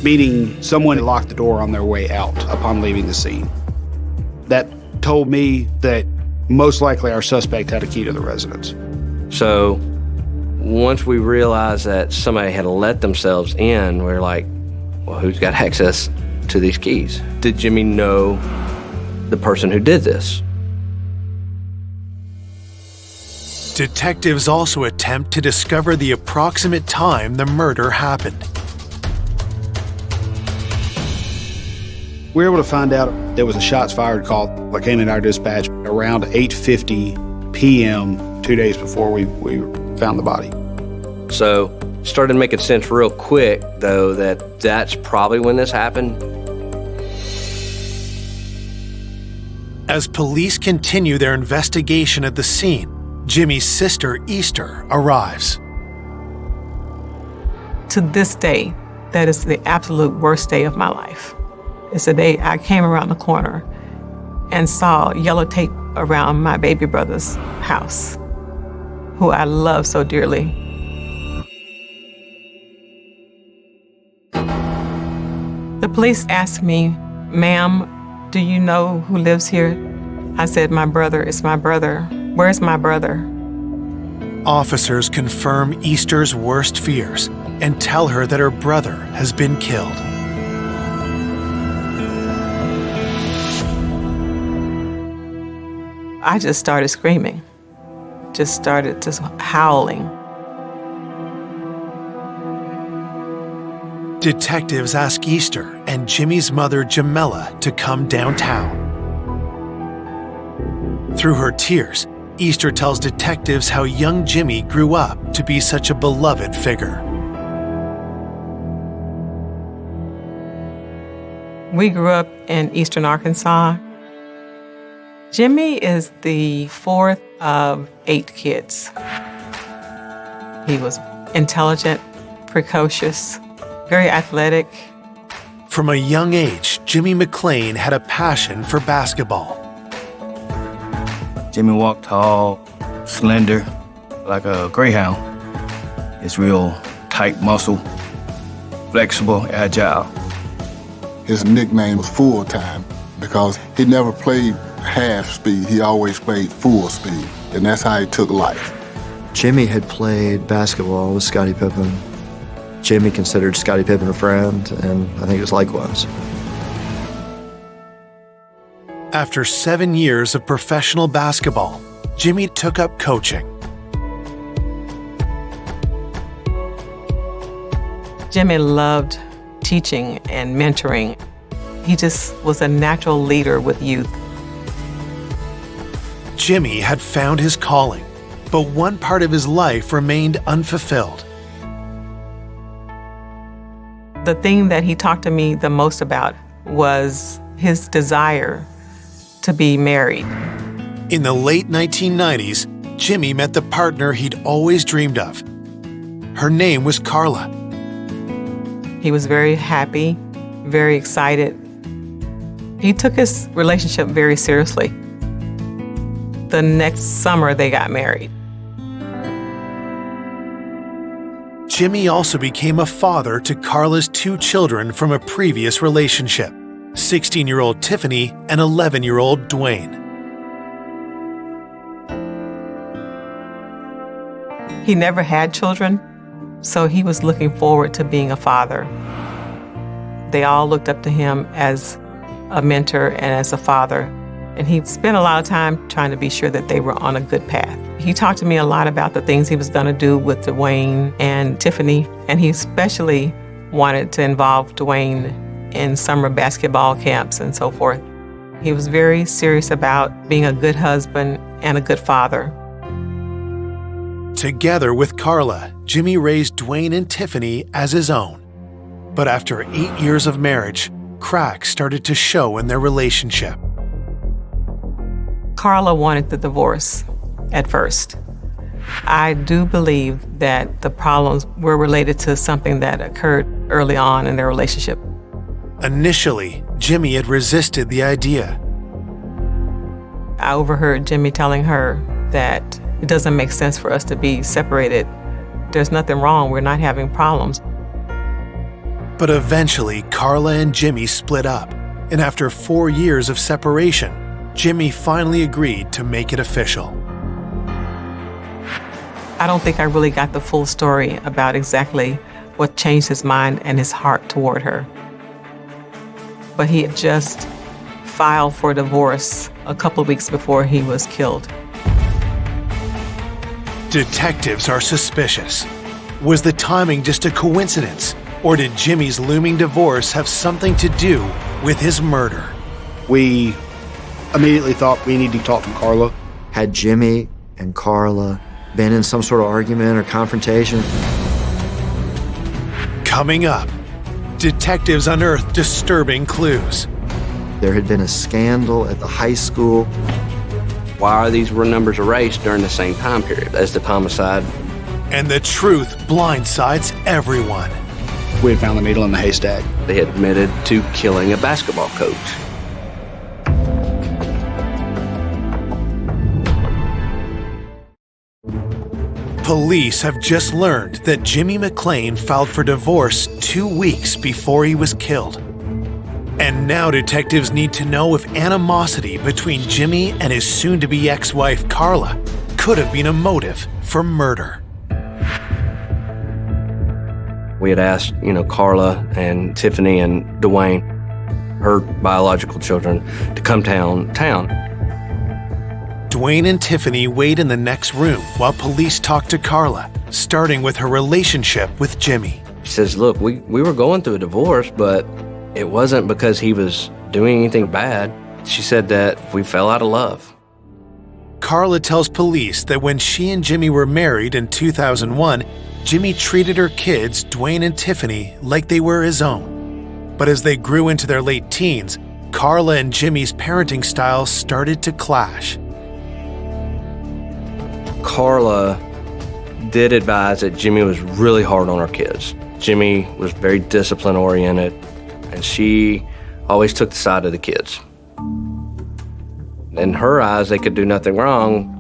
meaning someone locked the door on their way out upon leaving the scene. That told me that most likely our suspect had a key to the residence. So once we realized that somebody had let themselves in, we were like, well, who's got access to these keys? Did Jimmy know the person who did this? Detectives also attempt to discover the approximate time the murder happened. We were able to find out there was a shots fired call that came in our dispatch around 8:50 p.m. 2 days before we found the body. So started making sense real quick, though, that that's probably when this happened. As police continue their investigation at the scene, Jimmy's sister, Easter, arrives. To this day, that is the absolute worst day of my life. It's the day I came around the corner and saw yellow tape around my baby brother's house, who I love so dearly. The police asked me, "Ma'am, do you know who lives here?" I said, "My brother is my brother. Where's my brother?" Officers confirm Easter's worst fears and tell her that her brother has been killed. I just started screaming, just started just howling. Detectives ask Easter and Jimmy's mother, Jamela, to come downtown. Through her tears, Easter tells detectives how young Jimmy grew up to be such a beloved figure. We grew up in eastern Arkansas. Jimmy is the fourth of 8 kids. He was intelligent, precocious, very athletic. From a young age, Jimmy McClain had a passion for basketball. Jimmy walked tall, slender, like a greyhound. It's real tight muscle, flexible, agile. His nickname was Full Time because he never played half speed, he always played full speed, and that's how he took life. Jimmy had played basketball with Scottie Pippen. Jimmy considered Scottie Pippen a friend, and I think it was likewise. After 7 years of professional basketball, Jimmy took up coaching. Jimmy loved teaching and mentoring. He just was a natural leader with youth. Jimmy had found his calling, but one part of his life remained unfulfilled. The thing that he talked to me the most about was his desire to be married. In the late 1990s, Jimmy met the partner he'd always dreamed of. Her name was Carla. He was very happy, very excited. He took his relationship very seriously. The next summer, they got married. Jimmy also became a father to Carla's 2 children from a previous relationship, 16-year-old Tiffany and 11-year-old Dwayne. He never had children, so he was looking forward to being a father. They all looked up to him as a mentor and as a father. And he spent a lot of time trying to be sure that they were on a good path. He talked to me a lot about the things he was going to do with Dwayne and Tiffany, and he especially wanted to involve Dwayne in summer basketball camps and so forth. He was very serious about being a good husband and a good father. Together with Carla, Jimmy raised Dwayne and Tiffany as his own. But after 8 years of marriage, cracks started to show in their relationship. Carla wanted the divorce at first. I do believe that the problems were related to something that occurred early on in their relationship. Initially, Jimmy had resisted the idea. I overheard Jimmy telling her that it doesn't make sense for us to be separated. There's nothing wrong, we're not having problems. But eventually, Carla and Jimmy split up, and after 4 years of separation, Jimmy finally agreed to make it official. I don't think I really got the full story about exactly what changed his mind and his heart toward her. But he had just filed for divorce a couple of weeks before he was killed. Detectives are suspicious. Was the timing just a coincidence, or did Jimmy's looming divorce have something to do with his murder? We immediately thought we need to talk to Carla. Had Jimmy and Carla been in some sort of argument or confrontation? Coming up, detectives unearth disturbing clues. There had been a scandal at the high school. Why are these numbers erased during the same time period as the homicide? And the truth blindsides everyone. We had found the needle in the haystack. They had admitted to killing a basketball coach. Police have just learned that Jimmy McClain filed for divorce 2 weeks before he was killed. And now detectives need to know if animosity between Jimmy and his soon-to-be ex-wife Carla could have been a motive for murder. We had asked, Carla and Tiffany and Dwayne, her biological children, to come town. Dwayne and Tiffany wait in the next room while police talk to Carla, starting with her relationship with Jimmy. She says, look, we were going through a divorce, but it wasn't because he was doing anything bad. She said that we fell out of love. Carla tells police that when she and Jimmy were married in 2001, Jimmy treated her kids, Dwayne and Tiffany, like they were his own. But as they grew into their late teens, Carla and Jimmy's parenting styles started to clash. Carla did advise that Jimmy was really hard on her kids. Jimmy was very discipline-oriented, and she always took the side of the kids. In her eyes, they could do nothing wrong.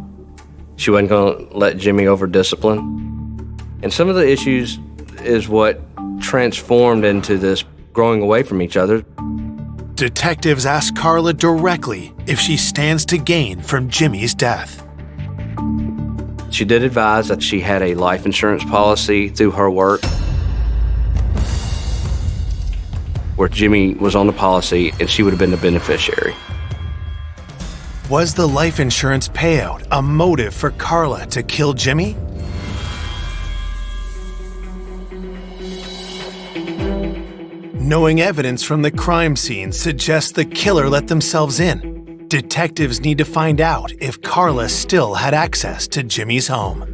She wasn't going to let Jimmy over-discipline. And some of the issues is what transformed into this growing away from each other. Detectives ask Carla directly if she stands to gain from Jimmy's death. She did advise that she had a life insurance policy through her work where Jimmy was on the policy and she would have been the beneficiary. Was the life insurance payout a motive for Carla to kill Jimmy? Knowing evidence from the crime scene suggests the killer let themselves in. Detectives need to find out if Carla still had access to Jimmy's home.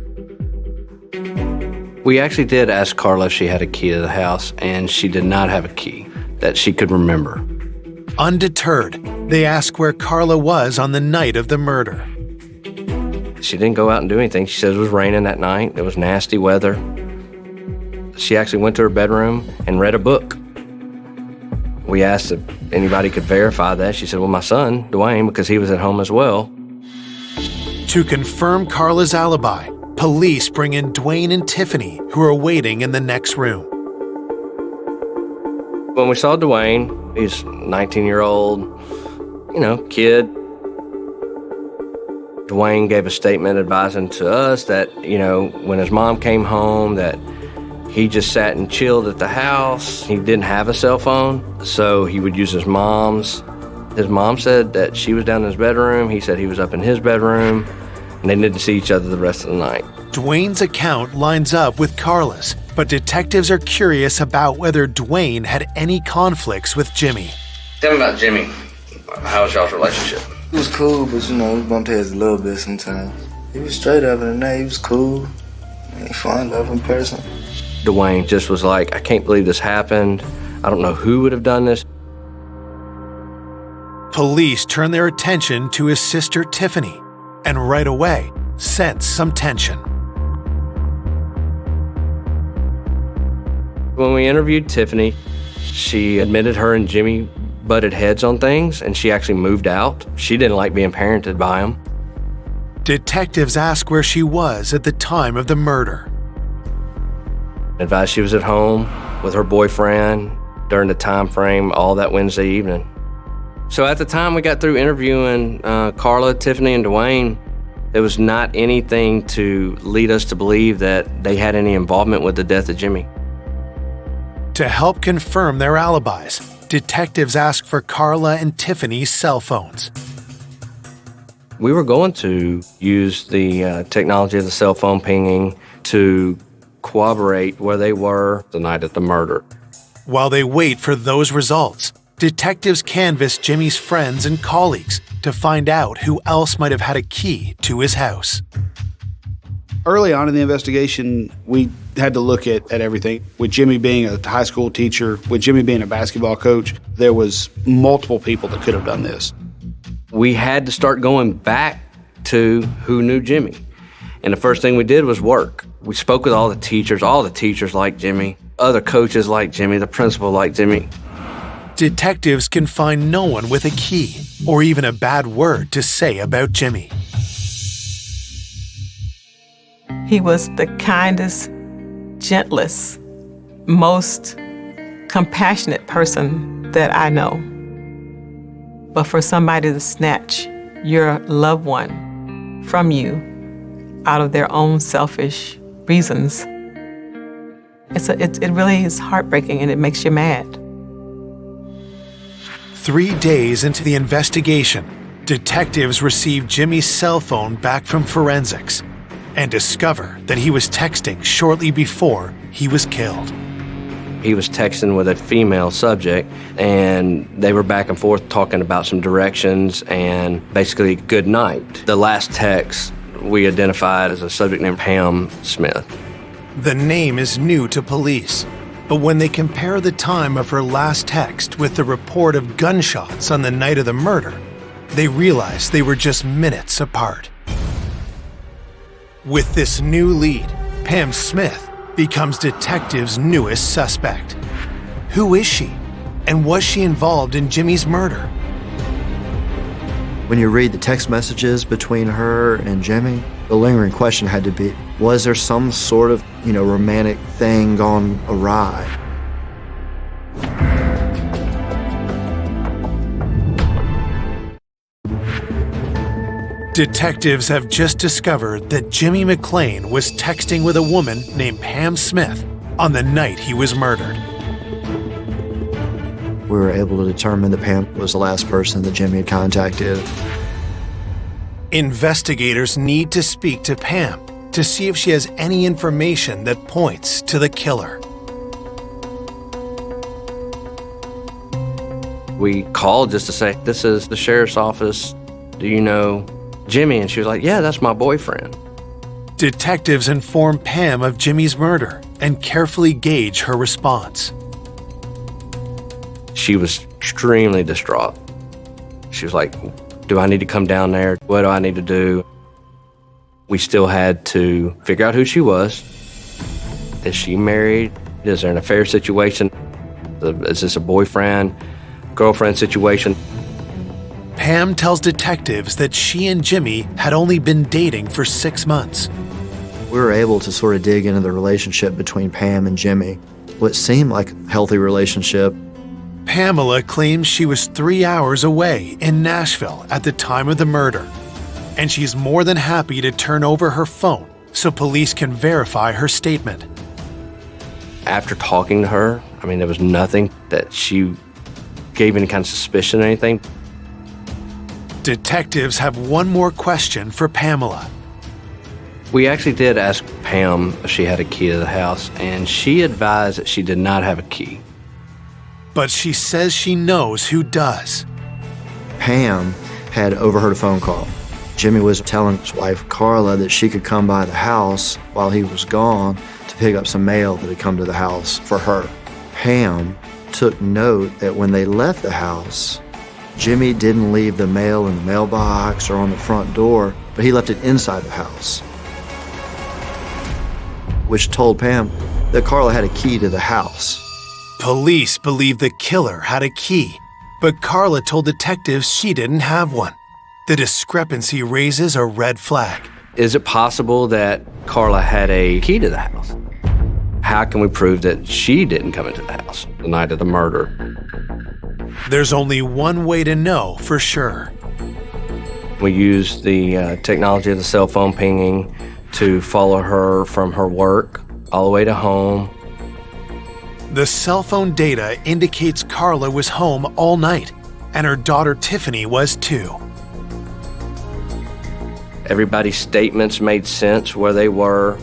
We actually did ask Carla if she had a key to the house, and she did not have a key that she could remember. Undeterred, they ask where Carla was on the night of the murder. She didn't go out and do anything. She said it was raining that night. It was nasty weather. She actually went to her bedroom and read a book. We asked if anybody could verify that. She said, well, my son, Dwayne, because he was at home as well. To confirm Carla's alibi, police bring in Dwayne and Tiffany, who are waiting in the next room. When we saw Dwayne, he's a 19-year-old, kid. Dwayne gave a statement advising to us that, when his mom came home, that he just sat and chilled at the house. He didn't have a cell phone, so he would use his mom's. His mom said that she was down in his bedroom. He said he was up in his bedroom, and they didn't see each other the rest of the night. Dwayne's account lines up with Carla's, but detectives are curious about whether Dwayne had any conflicts with Jimmy. Tell me about Jimmy. How was y'all's relationship? It was cool, but we bumped heads a little bit sometimes. He was straight other than that. He was cool. He fun, loving person. Dwayne just was like, I can't believe this happened. I don't know who would have done this. Police turn their attention to his sister Tiffany, and right away sense some tension. When we interviewed Tiffany, she admitted her and Jimmy butted heads on things, and she actually moved out. She didn't like being parented by him. Detectives ask where she was at the time of the murder. Advised she was at home with her boyfriend during the time frame all that Wednesday evening. So at the time we got through interviewing Carla, Tiffany, and Dwayne, there was not anything to lead us to believe that they had any involvement with the death of Jimmy. To help confirm their alibis, detectives ask for Carla and Tiffany's cell phones. We were going to use the technology of the cell phone pinging to corroborate where they were the night of the murder. While they wait for those results, detectives canvass Jimmy's friends and colleagues to find out who else might have had a key to his house. Early on in the investigation, we had to look at everything. With Jimmy being a high school teacher, with Jimmy being a basketball coach, there was multiple people that could have done this. We had to start going back to who knew Jimmy. And the first thing we did was work. We spoke with all the teachers. All the teachers liked Jimmy. Other coaches liked Jimmy. The principal liked Jimmy. Detectives can find no one with a key or even a bad word to say about Jimmy. He was the kindest, gentlest, most compassionate person that I know. But for somebody to snatch your loved one from you out of their own selfish reasons. It really is heartbreaking, and it makes you mad. 3 days into the investigation, detectives receive Jimmy's cell phone back from forensics and discover that he was texting shortly before he was killed. He was texting with a female subject, and they were back and forth talking about some directions and basically good night. The last text we identified as a subject named Pam Smith. The name is new to police, but when they compare the time of her last text with the report of gunshots on the night of the murder, they realize they were just minutes apart. With this new lead, Pam Smith becomes detectives' newest suspect. Who is she? And was she involved in Jimmy's murder? When you read the text messages between her and Jimmy, the lingering question had to be, was there some sort of, romantic thing gone awry? Detectives have just discovered that Jimmy McClain was texting with a woman named Pam Smith on the night he was murdered. We were able to determine that Pam was the last person that Jimmy had contacted. Investigators need to speak to Pam to see if she has any information that points to the killer. We called just to say, this is the sheriff's office. Do you know Jimmy? And she was like, yeah, that's my boyfriend. Detectives inform Pam of Jimmy's murder and carefully gauge her response. She was extremely distraught. She was like, do I need to come down there? What do I need to do? We still had to figure out who she was. Is she married? Is there an affair situation? Is this a boyfriend, girlfriend situation? Pam tells detectives that she and Jimmy had only been dating for 6 months. We were able to sort of dig into the relationship between Pam and Jimmy, what seemed like a healthy relationship. Pamela claims she was 3 hours away in Nashville at the time of the murder, and she's more than happy to turn over her phone so police can verify her statement. After talking to her, there was nothing that she gave any kind of suspicion or anything. Detectives have one more question for Pamela. We actually did ask Pam if she had a key to the house, and she advised that she did not have a key. But she says she knows who does. Pam had overheard a phone call. Jimmy was telling his wife, Carla, that she could come by the house while he was gone to pick up some mail that had come to the house for her. Pam took note that when they left the house, Jimmy didn't leave the mail in the mailbox or on the front door, but he left it inside the house, which told Pam that Carla had a key to the house. Police believe the killer had a key, but Carla told detectives she didn't have one. The discrepancy raises a red flag. Is it possible that Carla had a key to the house? How can we prove that she didn't come into the house the night of the murder? There's only one way to know for sure. We used the technology of the cell phone pinging to follow her from her work all the way to home. The cell phone data indicates Carla was home all night, and her daughter Tiffany was too. Everybody's statements made sense where they were.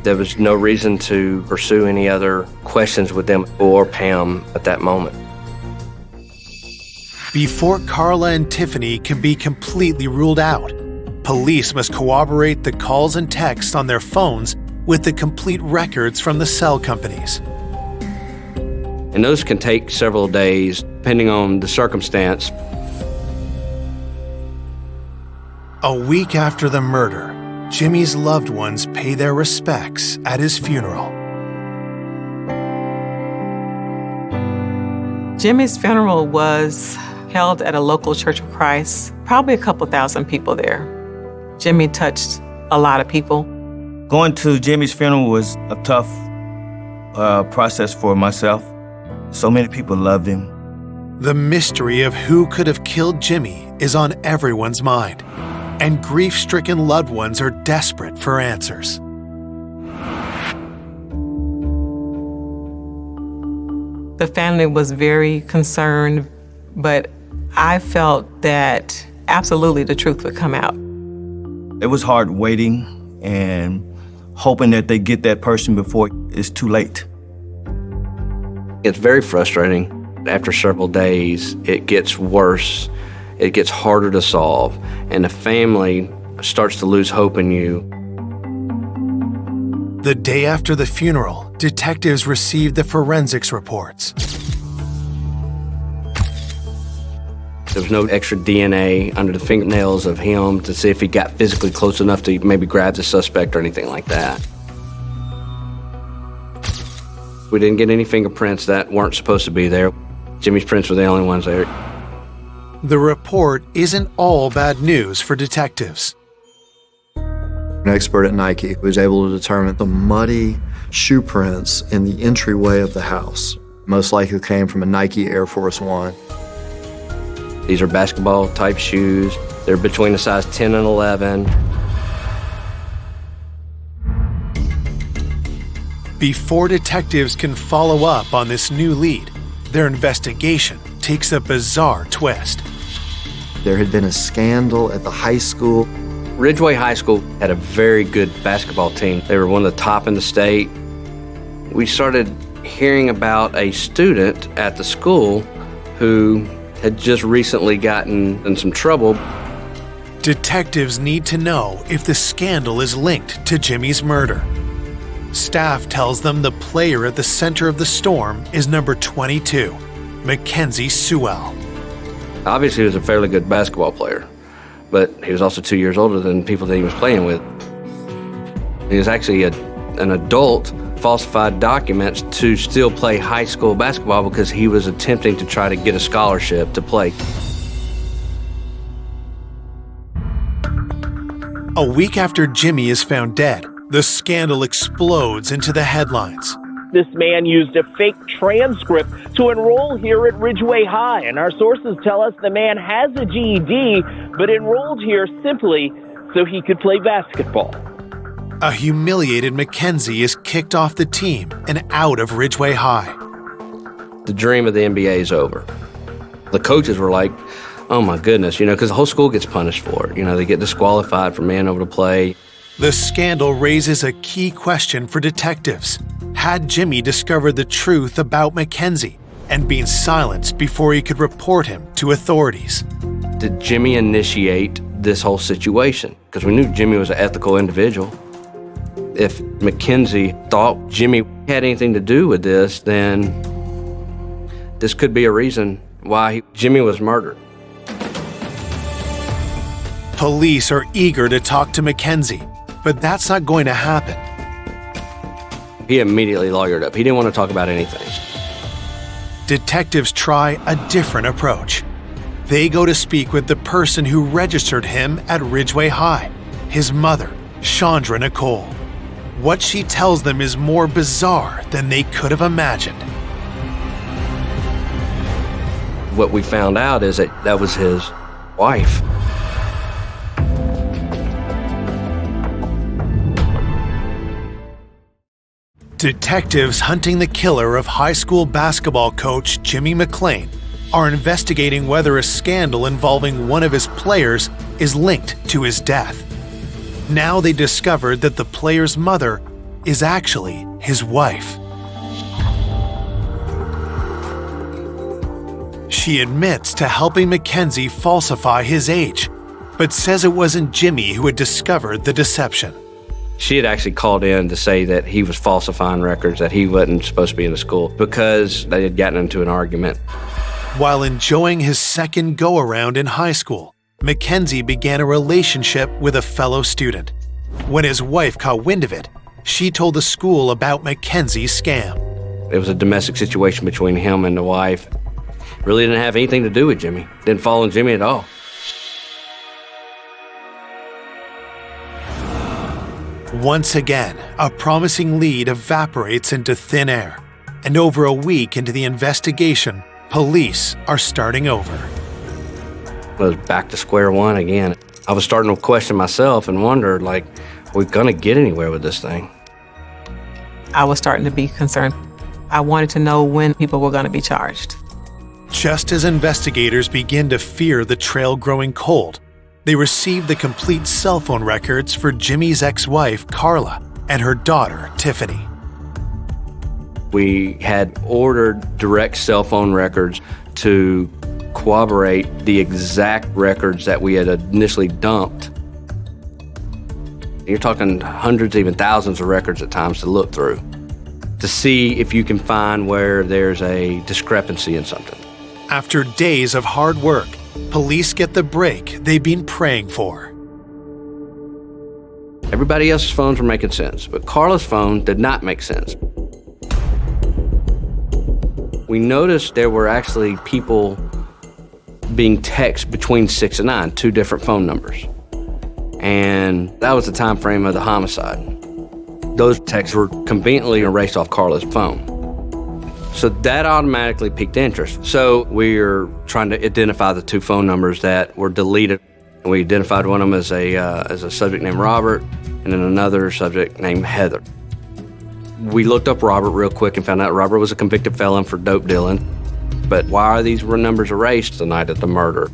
There was no reason to pursue any other questions with them or Pam at that moment. Before Carla and Tiffany can be completely ruled out, police must corroborate the calls and texts on their phones with the complete records from the cell companies. And those can take several days, depending on the circumstance. A week after the murder, Jimmy's loved ones pay their respects at his funeral. Jimmy's funeral was held at a local Church of Christ, probably a couple thousand people there. Jimmy touched a lot of people. Going to Jimmy's funeral was a tough process for myself. So many people loved him. The mystery of who could have killed Jimmy is on everyone's mind. and grief-stricken loved ones are desperate for answers. The family was very concerned, but I felt that absolutely the truth would come out. It was hard waiting and hoping that they get that person before it's too late. It's very frustrating. After several days, it gets worse. It gets harder to solve, and the family starts to lose hope in you. The day after the funeral, detectives received the forensics reports. There was no extra DNA under the fingernails of him to see if he got physically close enough to maybe grab the suspect or anything like that. We didn't get any fingerprints that weren't supposed to be there. Jimmy's prints were the only ones there. The report isn't all bad news for detectives. An expert at Nike was able to determine the muddy shoe prints in the entryway of the house. Most likely came from a Nike Air Force One. These are basketball-type shoes. They're between the size 10 and 11. Before detectives can follow up on this new lead, their investigation takes a bizarre twist. There had been a scandal at the high school. Ridgeway High School had a very good basketball team. They were one of the top in the state. We started hearing about a student at the school who had just recently gotten in some trouble. Detectives need to know if the scandal is linked to Jimmy's murder. Staff tells them the player at the center of the storm is number 22, Mackenzie Sewell. Obviously, he was a fairly good basketball player, but he was also 2 years older than people that he was playing with. He was actually an adult, falsified documents to still play high school basketball because he was attempting to try to get a scholarship to play. A week after Jimmy is found dead, the scandal explodes into the headlines. This man used a fake transcript to enroll here at Ridgeway High, and our sources tell us the man has a GED, but enrolled here simply so he could play basketball. A humiliated Mackenzie is kicked off the team and out of Ridgeway High. The dream of the NBA is over. The coaches were like, oh my goodness, because the whole school gets punished for it. They get disqualified from being able to play. The scandal raises a key question for detectives. Had Jimmy discovered the truth about Mackenzie and been silenced before he could report him to authorities? Did Jimmy initiate this whole situation? Because we knew Jimmy was an ethical individual. If Mackenzie thought Jimmy had anything to do with this, then this could be a reason why Jimmy was murdered. Police are eager to talk to Mackenzie, but that's not going to happen. He immediately lawyered up. He didn't want to talk about anything. Detectives try a different approach. They go to speak with the person who registered him at Ridgeway High, his mother, Chandra Nicole. What she tells them is more bizarre than they could have imagined. What we found out is that was his wife. Detectives hunting the killer of high school basketball coach Jimmy McClain are investigating whether a scandal involving one of his players is linked to his death. Now they discovered that the player's mother is actually his wife. She admits to helping Mackenzie falsify his age, but says it wasn't Jimmy who had discovered the deception. She had actually called in to say that he was falsifying records, that he wasn't supposed to be in the school because they had gotten into an argument. While enjoying his second go-around in high school, Mackenzie began a relationship with a fellow student. When his wife caught wind of it, she told the school about Mackenzie's scam. It was a domestic situation between him and the wife. Really didn't have anything to do with Jimmy. Didn't follow Jimmy at all. Once again, a promising lead evaporates into thin air, and over a week into the investigation, police are starting over. It was back to square one again. I was starting to question myself and wonder, like, are we gonna get anywhere with this thing? I was starting to be concerned. I wanted to know when people were gonna be charged. Just as investigators begin to fear the trail growing cold, they receive the complete cell phone records for Jimmy's ex-wife, Carla, and her daughter, Tiffany. We had ordered direct cell phone records to corroborate the exact records that we had initially dumped. You're talking hundreds, even thousands of records at times to look through, to see if you can find where there's a discrepancy in something. After days of hard work, police get the break they've been praying for. Everybody else's phones were making sense, but Carla's phone did not make sense. We noticed there were actually people being texted between 6 and 9, 2 different phone numbers. And that was the time frame of the homicide. Those texts were conveniently erased off Carla's phone. So that automatically piqued interest. So we were trying to identify the 2 phone numbers that were deleted. We identified one of them as a subject named Robert, and then another subject named Heather. We looked up Robert real quick and found out Robert was a convicted felon for dope dealing. But why are these numbers erased the night of the murder?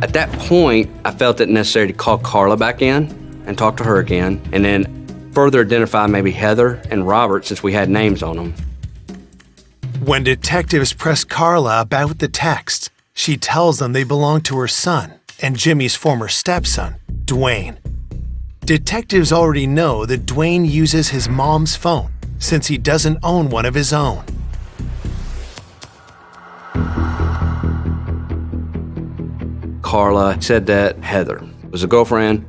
At that point, I felt it necessary to call Carla back in and talk to her again, and then further identify maybe Heather and Robert since we had names on them. When detectives press Carla about the texts, she tells them they belong to her son and Jimmy's former stepson, Dwayne. Detectives already know that Dwayne uses his mom's phone since he doesn't own one of his own. Carla said that Heather was a girlfriend.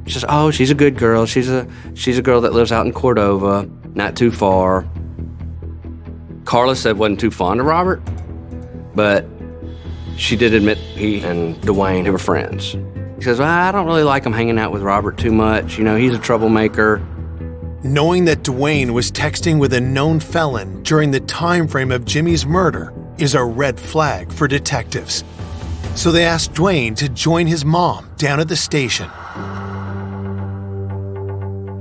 She says, oh, she's a good girl. She's a girl that lives out in Cordova, not too far. Carla said wasn't too fond of Robert, but she did admit he and Dwayne were friends. He says, well, I don't really like him hanging out with Robert too much. You know, he's a troublemaker. Knowing that Dwayne was texting with a known felon during the time frame of Jimmy's murder is a red flag for detectives. So they asked Dwayne to join his mom down at the station.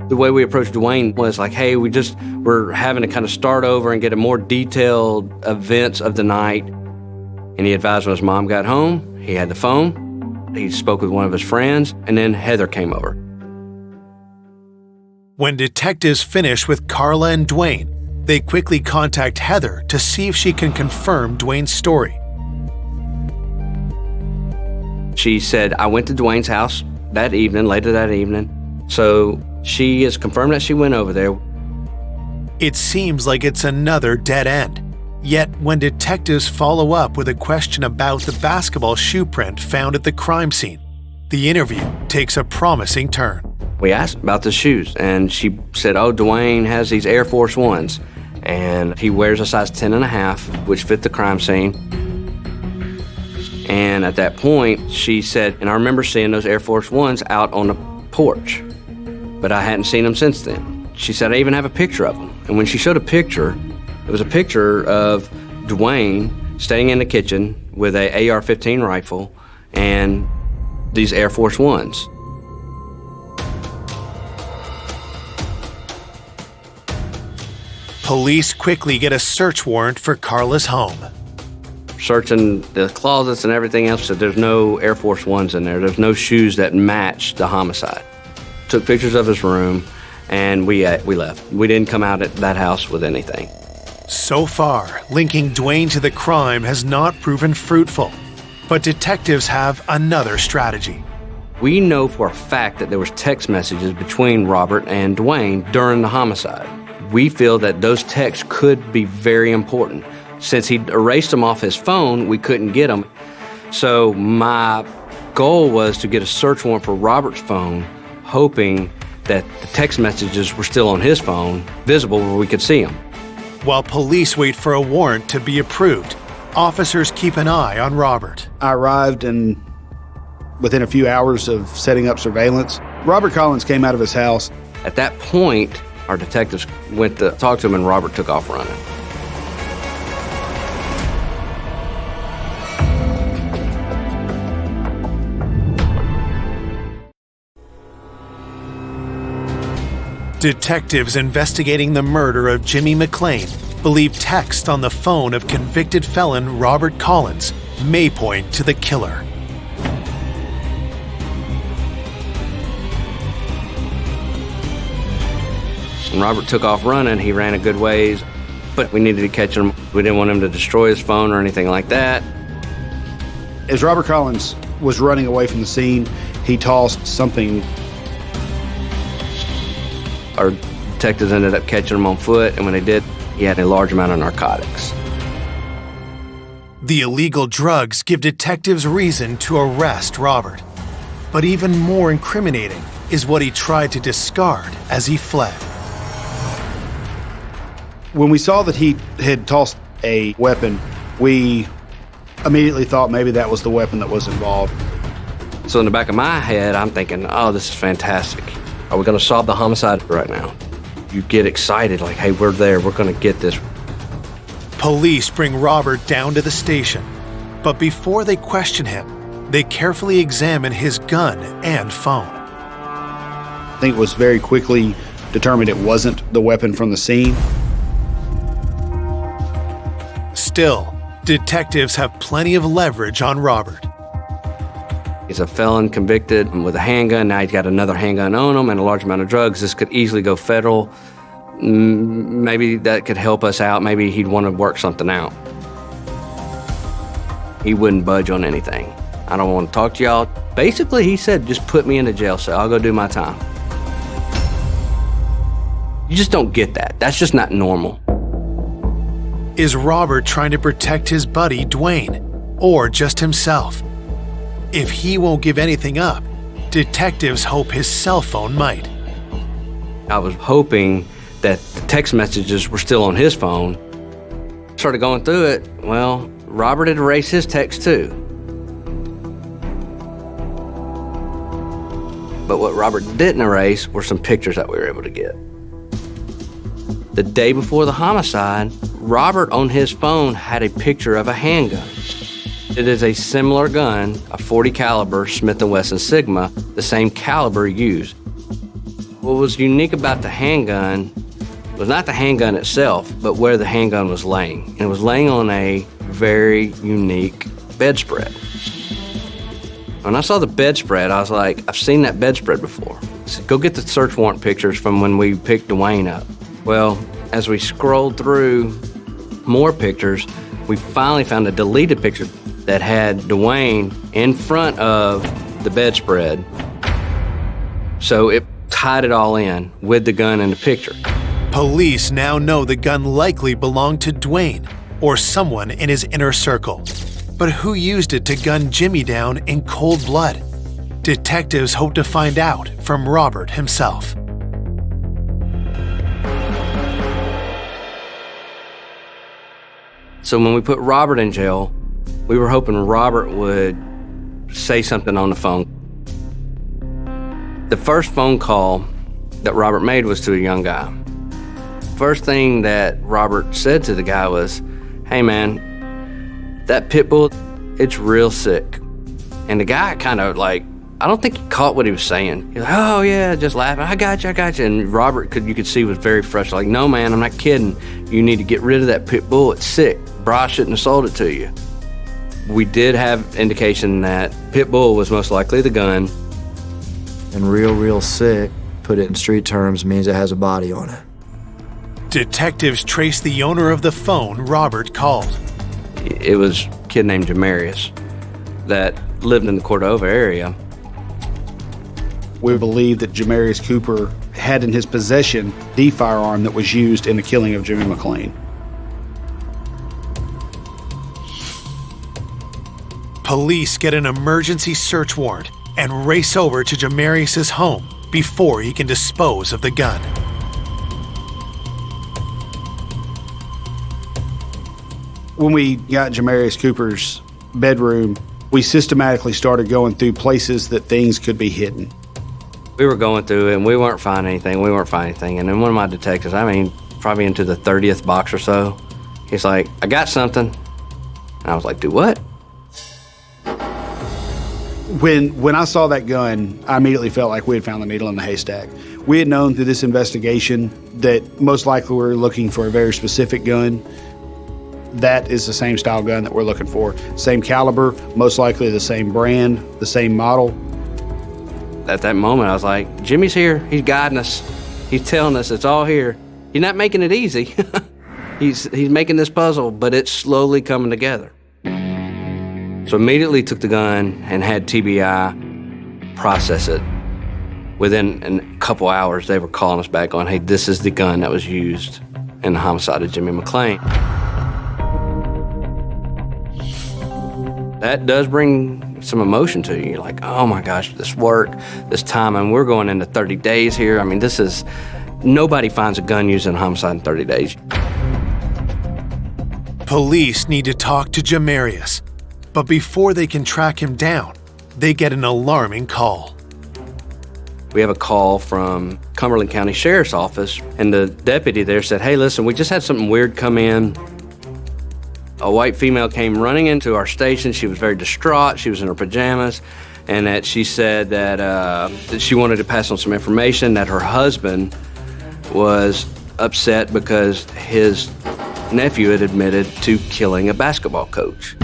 The way we approached Dwayne was like, hey, we're having to kind of start over and get a more detailed events of the night. And he advised when his mom got home, he had the phone. He spoke with one of his friends, and then Heather came over. When detectives finish with Carla and Dwayne, they quickly contact Heather to see if she can confirm Dwayne's story. She said, I went to Dwayne's house that evening, later that evening. So she has confirmed that she went over there. It seems like it's another dead end. Yet, when detectives follow up with a question about the basketball shoe print found at the crime scene, the interview takes a promising turn. We asked about the shoes, and she said, oh, Dwayne has these Air Force Ones, and he wears a size 10.5, which fit the crime scene. And at that point, she said, and I remember seeing those Air Force Ones out on the porch, but I hadn't seen them since then. She said, I even have a picture of them. And when she showed a picture, it was a picture of Dwayne staying in the kitchen with a AR-15 rifle and these Air Force Ones. Police quickly get a search warrant for Carla's home. Searching the closets and everything else, so there's no Air Force Ones in there. There's no shoes that matched the homicide. Took pictures of his room, and we left. We didn't come out at that house with anything. So far, linking Dwayne to the crime has not proven fruitful, but detectives have another strategy. We know for a fact that there was text messages between Robert and Dwayne during the homicide. We feel that those texts could be very important. Since he'd erased them off his phone, we couldn't get them. So my goal was to get a search warrant for Robert's phone, hoping that the text messages were still on his phone, visible where we could see them. While police wait for a warrant to be approved, officers keep an eye on Robert. I arrived, and within a few hours of setting up surveillance, Robert Collins came out of his house. At that point, our detectives went to talk to him, and Robert took off running. Detectives investigating the murder of Jimmy McClain believe text on the phone of convicted felon Robert Collins may point to the killer. When Robert took off running, he ran a good ways, but we needed to catch him. We didn't want him to destroy his phone or anything like that. As Robert Collins was running away from the scene, he tossed something. Our detectives ended up catching him on foot, and when they did, he had a large amount of narcotics. The illegal drugs give detectives reason to arrest Robert. But even more incriminating is what he tried to discard as he fled. When we saw that he had tossed a weapon, we immediately thought maybe that was the weapon that was involved. So in the back of my head, I'm thinking, oh, this is fantastic. Are we going to solve the homicide right now? You get excited, like, hey, we're there, we're going to get this. Police bring Robert down to the station, but before they question him, they carefully examine his gun and phone. I think it was very quickly determined it wasn't the weapon from the scene. Still, detectives have plenty of leverage on Robert. He's a felon convicted with a handgun. Now he's got another handgun on him and a large amount of drugs. This could easily go federal. Maybe that could help us out. Maybe he'd want to work something out. He wouldn't budge on anything. I don't want to talk to y'all. Basically, he said, just put me in a jail cell. I'll go do my time. You just don't get that. That's just not normal. Is Robert trying to protect his buddy, Dwayne, or just himself? If he won't give anything up, detectives hope his cell phone might. I was hoping that the text messages were still on his phone. Started going through it. Well, Robert had erased his text too. But what Robert didn't erase were some pictures that we were able to get. The day before the homicide, Robert on his phone had a picture of a handgun. It is a similar gun, a .40 caliber Smith & Wesson Sigma, the same caliber used. What was unique about the handgun was not the handgun itself, but where the handgun was laying. And it was laying on a very unique bedspread. When I saw the bedspread, I was like, I've seen that bedspread before. I said, go get the search warrant pictures from when we picked Dwayne up. Well, as we scrolled through more pictures, we finally found a deleted picture that had Dwayne in front of the bedspread. So it tied it all in with the gun in the picture. Police now know the gun likely belonged to Dwayne or someone in his inner circle. But who used it to gun Jimmy down in cold blood? Detectives hope to find out from Robert himself. So when we put Robert in jail, we were hoping Robert would say something on the phone. The first phone call that Robert made was to a young guy. First thing that Robert said to the guy was, hey man, that pit bull, it's real sick. And the guy kind of like, I don't think he caught what he was saying. He's like, oh yeah, just laughing, I got you. And Robert, you could see, was very frustrated. Like, no man, I'm not kidding. You need to get rid of that pit bull, it's sick. Bro, I shouldn't have sold it to you. We did have indication that pit bull was most likely the gun. And real sick, put it in street terms, means it has a body on it. Detectives traced the owner of the phone Robert called. It was a kid named Jamarius that lived in the Cordova area. We believe that Jamarius Cooper had in his possession the firearm that was used in the killing of Jimmy McClain. Police get an emergency search warrant and race over to Jamarius' home before he can dispose of the gun. When we got Jamarius Cooper's bedroom, we systematically started going through places that things could be hidden. We were going through it and we weren't finding anything. And then one of my detectives, probably into the 30th box or so, he's like, I got something. And I was like, do what? When I saw that gun, I immediately felt like we had found the needle in the haystack. We had known through this investigation that most likely we were looking for a very specific gun. That is the same style gun that we're looking for. Same caliber, most likely the same brand, the same model. At that moment, I was like, Jimmy's here. He's guiding us. He's telling us it's all here. He's not making it easy. He's making this puzzle, but it's slowly coming together. So immediately took the gun and had TBI process it. Within a couple hours, they were calling us back on, hey, this is the gun that was used in the homicide of Jimmy McClain. That does bring some emotion to you. You're like, oh my gosh, this work, this time, and we're going into 30 days here. I mean, nobody finds a gun used in a homicide in 30 days. Police need to talk to Jamarius, but before they can track him down, they get an alarming call. We have a call from Cumberland County Sheriff's Office, and the deputy there said, hey, listen, we just had something weird come in. A white female came running into our station. She was very distraught. She was in her pajamas, and that she said that she wanted to pass on some information, that her husband was upset because his nephew had admitted to killing a basketball coach.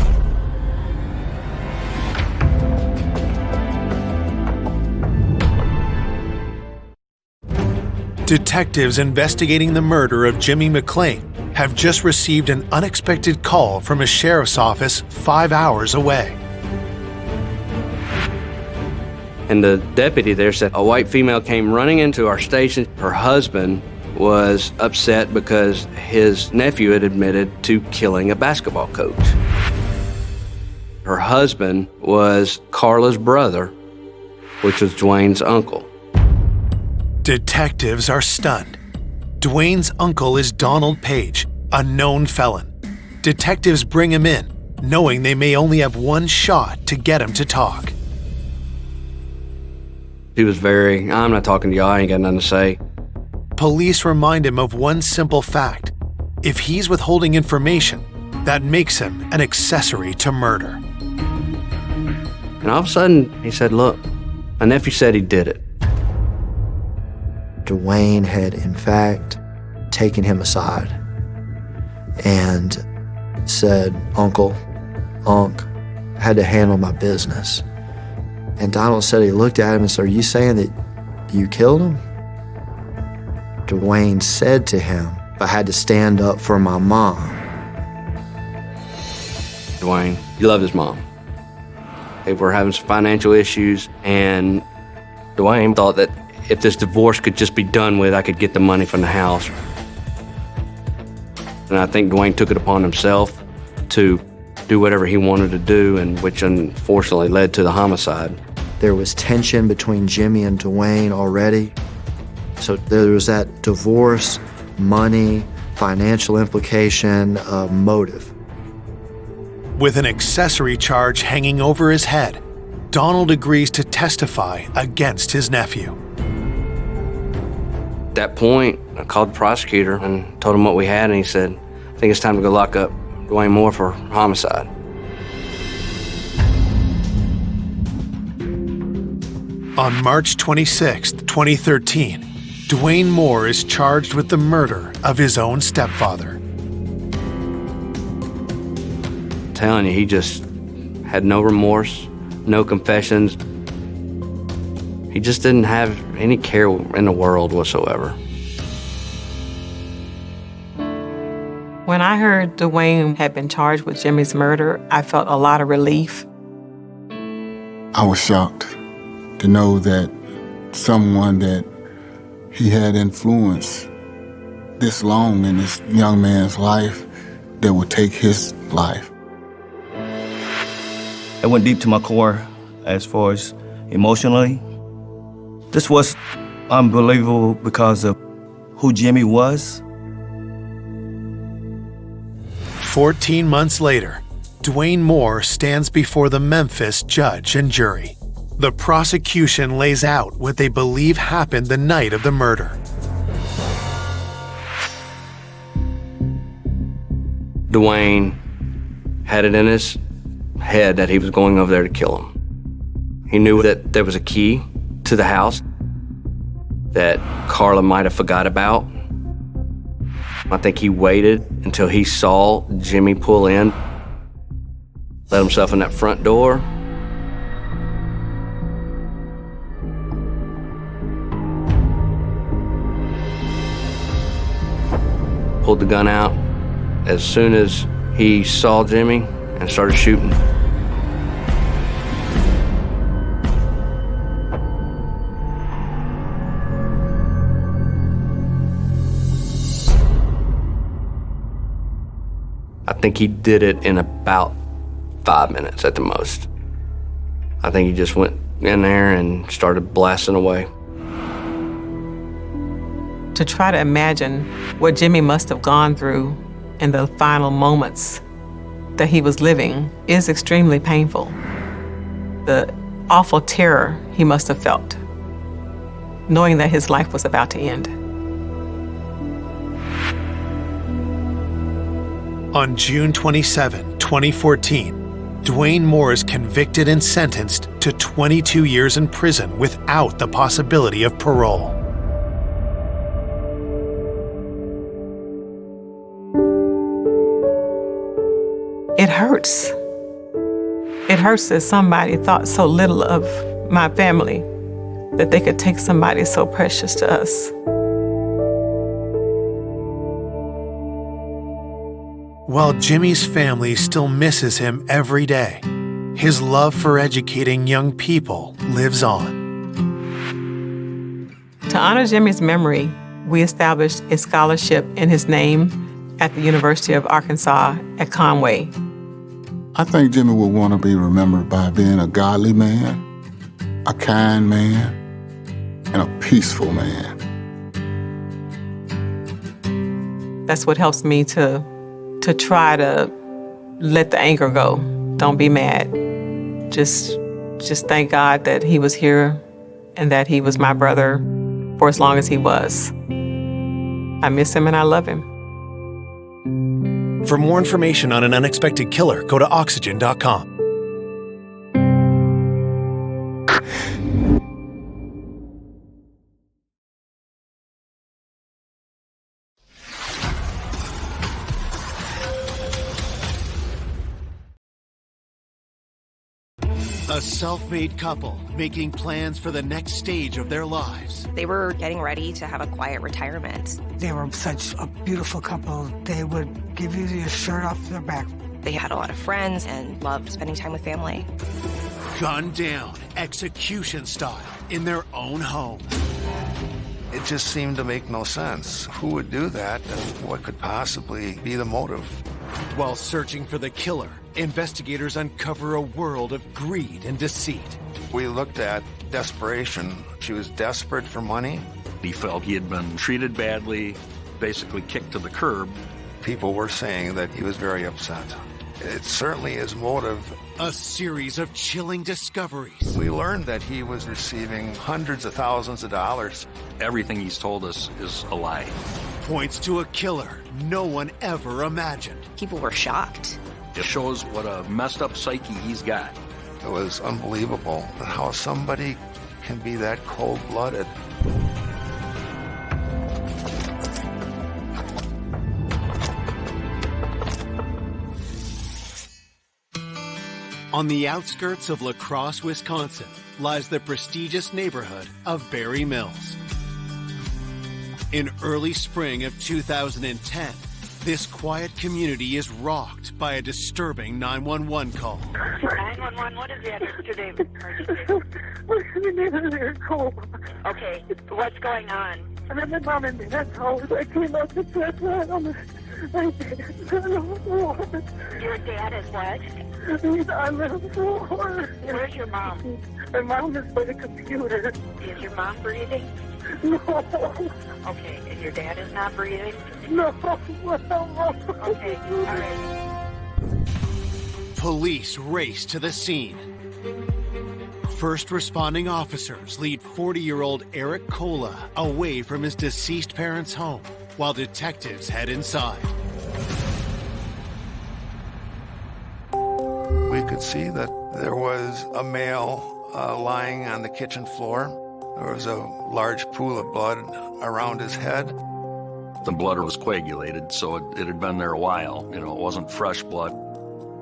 Detectives investigating the murder of Jimmy McClain have just received an unexpected call from a sheriff's office 5 hours away. And the deputy there said a white female came running into our station. Her husband was upset because his nephew had admitted to killing a basketball coach. Her husband was Carla's brother, which was Dwayne's uncle. Detectives are stunned. Dwayne's uncle is Donald Page, a known felon. Detectives bring him in, knowing they may only have one shot to get him to talk. He was I'm not talking to y'all, I ain't got nothing to say. Police remind him of one simple fact. If he's withholding information, that makes him an accessory to murder. And all of a sudden, he said, look, my nephew said he did it. Dwayne had, in fact, taken him aside and said, Unc, I had to handle my business. And Donald said he looked at him and said, are you saying that you killed him? Dwayne said to him, I had to stand up for my mom. Dwayne, he loved his mom. They were having some financial issues, and Dwayne thought that if this divorce could just be done with, I could get the money from the house. And I think Dwayne took it upon himself to do whatever he wanted to do, and which unfortunately led to the homicide. There was tension between Jimmy and Dwayne already. So there was that divorce, money, financial implication, motive. With an accessory charge hanging over his head, Donald agrees to testify against his nephew. At that point, I called the prosecutor and told him what we had, and he said, I think it's time to go lock up Dwayne Moore for homicide. On March 26, 2013, Dwayne Moore is charged with the murder of his own stepfather. I'm telling you, he just had no remorse, no confessions. He just didn't have any care in the world whatsoever. When I heard Dwayne had been charged with Jimmy's murder, I felt a lot of relief. I was shocked to know that someone that he had influenced this long in this young man's life that would take his life. It went deep to my core as far as emotionally. This was unbelievable because of who Jimmy was. 14 months later, Dwayne Moore stands before the Memphis judge and jury. The prosecution lays out what they believe happened the night of the murder. Dwayne had it in his head that he was going over there to kill him. He knew that there was a key to the house that Carla might have forgot about. I think he waited until he saw Jimmy pull in, let himself in that front door. Pulled the gun out as soon as he saw Jimmy and started shooting. I think he did it in about 5 minutes at the most. I think he just went in there and started blasting away. To try to imagine what Jimmy must have gone through in the final moments that he was living is extremely painful. The awful terror he must have felt, knowing that his life was about to end. On June 27, 2014, Dwayne Moore is convicted and sentenced to 22 years in prison without the possibility of parole. It hurts. It hurts that somebody thought so little of my family that they could take somebody so precious to us. While Jimmy's family still misses him every day, his love for educating young people lives on. To honor Jimmy's memory, we established a scholarship in his name at the University of Arkansas at Conway. I think Jimmy will want to be remembered by being a godly man, a kind man, and a peaceful man. That's what helps me to try to let the anger go. Don't be mad. Just thank God that he was here and that he was my brother for as long as he was. I miss him and I love him. For more information on an unexpected killer, go to oxygen.com. A self-made couple making plans for the next stage of their lives. They were getting ready to have a quiet retirement. They were such a beautiful couple. They would give you your shirt off their back. They had a lot of friends and loved spending time with family. Gunned down, execution style, in their own home. It just seemed to make no sense. Who would do that, and what could possibly be the motive? While searching for the killer, investigators uncover a world of greed and deceit. We looked at desperation. She was desperate for money. He felt he had been treated badly, basically kicked to the curb. People were saying that he was very upset. It certainly is motive. A series of chilling discoveries. We learned that he was receiving hundreds of thousands of dollars. Everything he's told us is a lie. Points to a killer no one ever imagined. People were shocked. It shows what a messed up psyche he's got. It was unbelievable how somebody can be that cold-blooded. On the outskirts of La Crosse, Wisconsin, lies the prestigious neighborhood of Berry Mills. In early spring of 2010, this quiet community is rocked by a disturbing 911 call. 911, what is the address to David? Okay, what's going on? I'm at my mom and dad's house. I came up to check on my dad. Your dad is what? He's on the floor. Where's your mom? My mom is by the computer. Is your mom breathing? No. Okay, and your dad is not breathing? No. Okay, all right. Police race to the scene. First responding officers lead 40-year-old Eric Cola away from his deceased parents' home, while detectives head inside. We could see that there was a male lying on the kitchen floor. There was a large pool of blood around his head. The blood was coagulated, so it had been there a while. It wasn't fresh blood.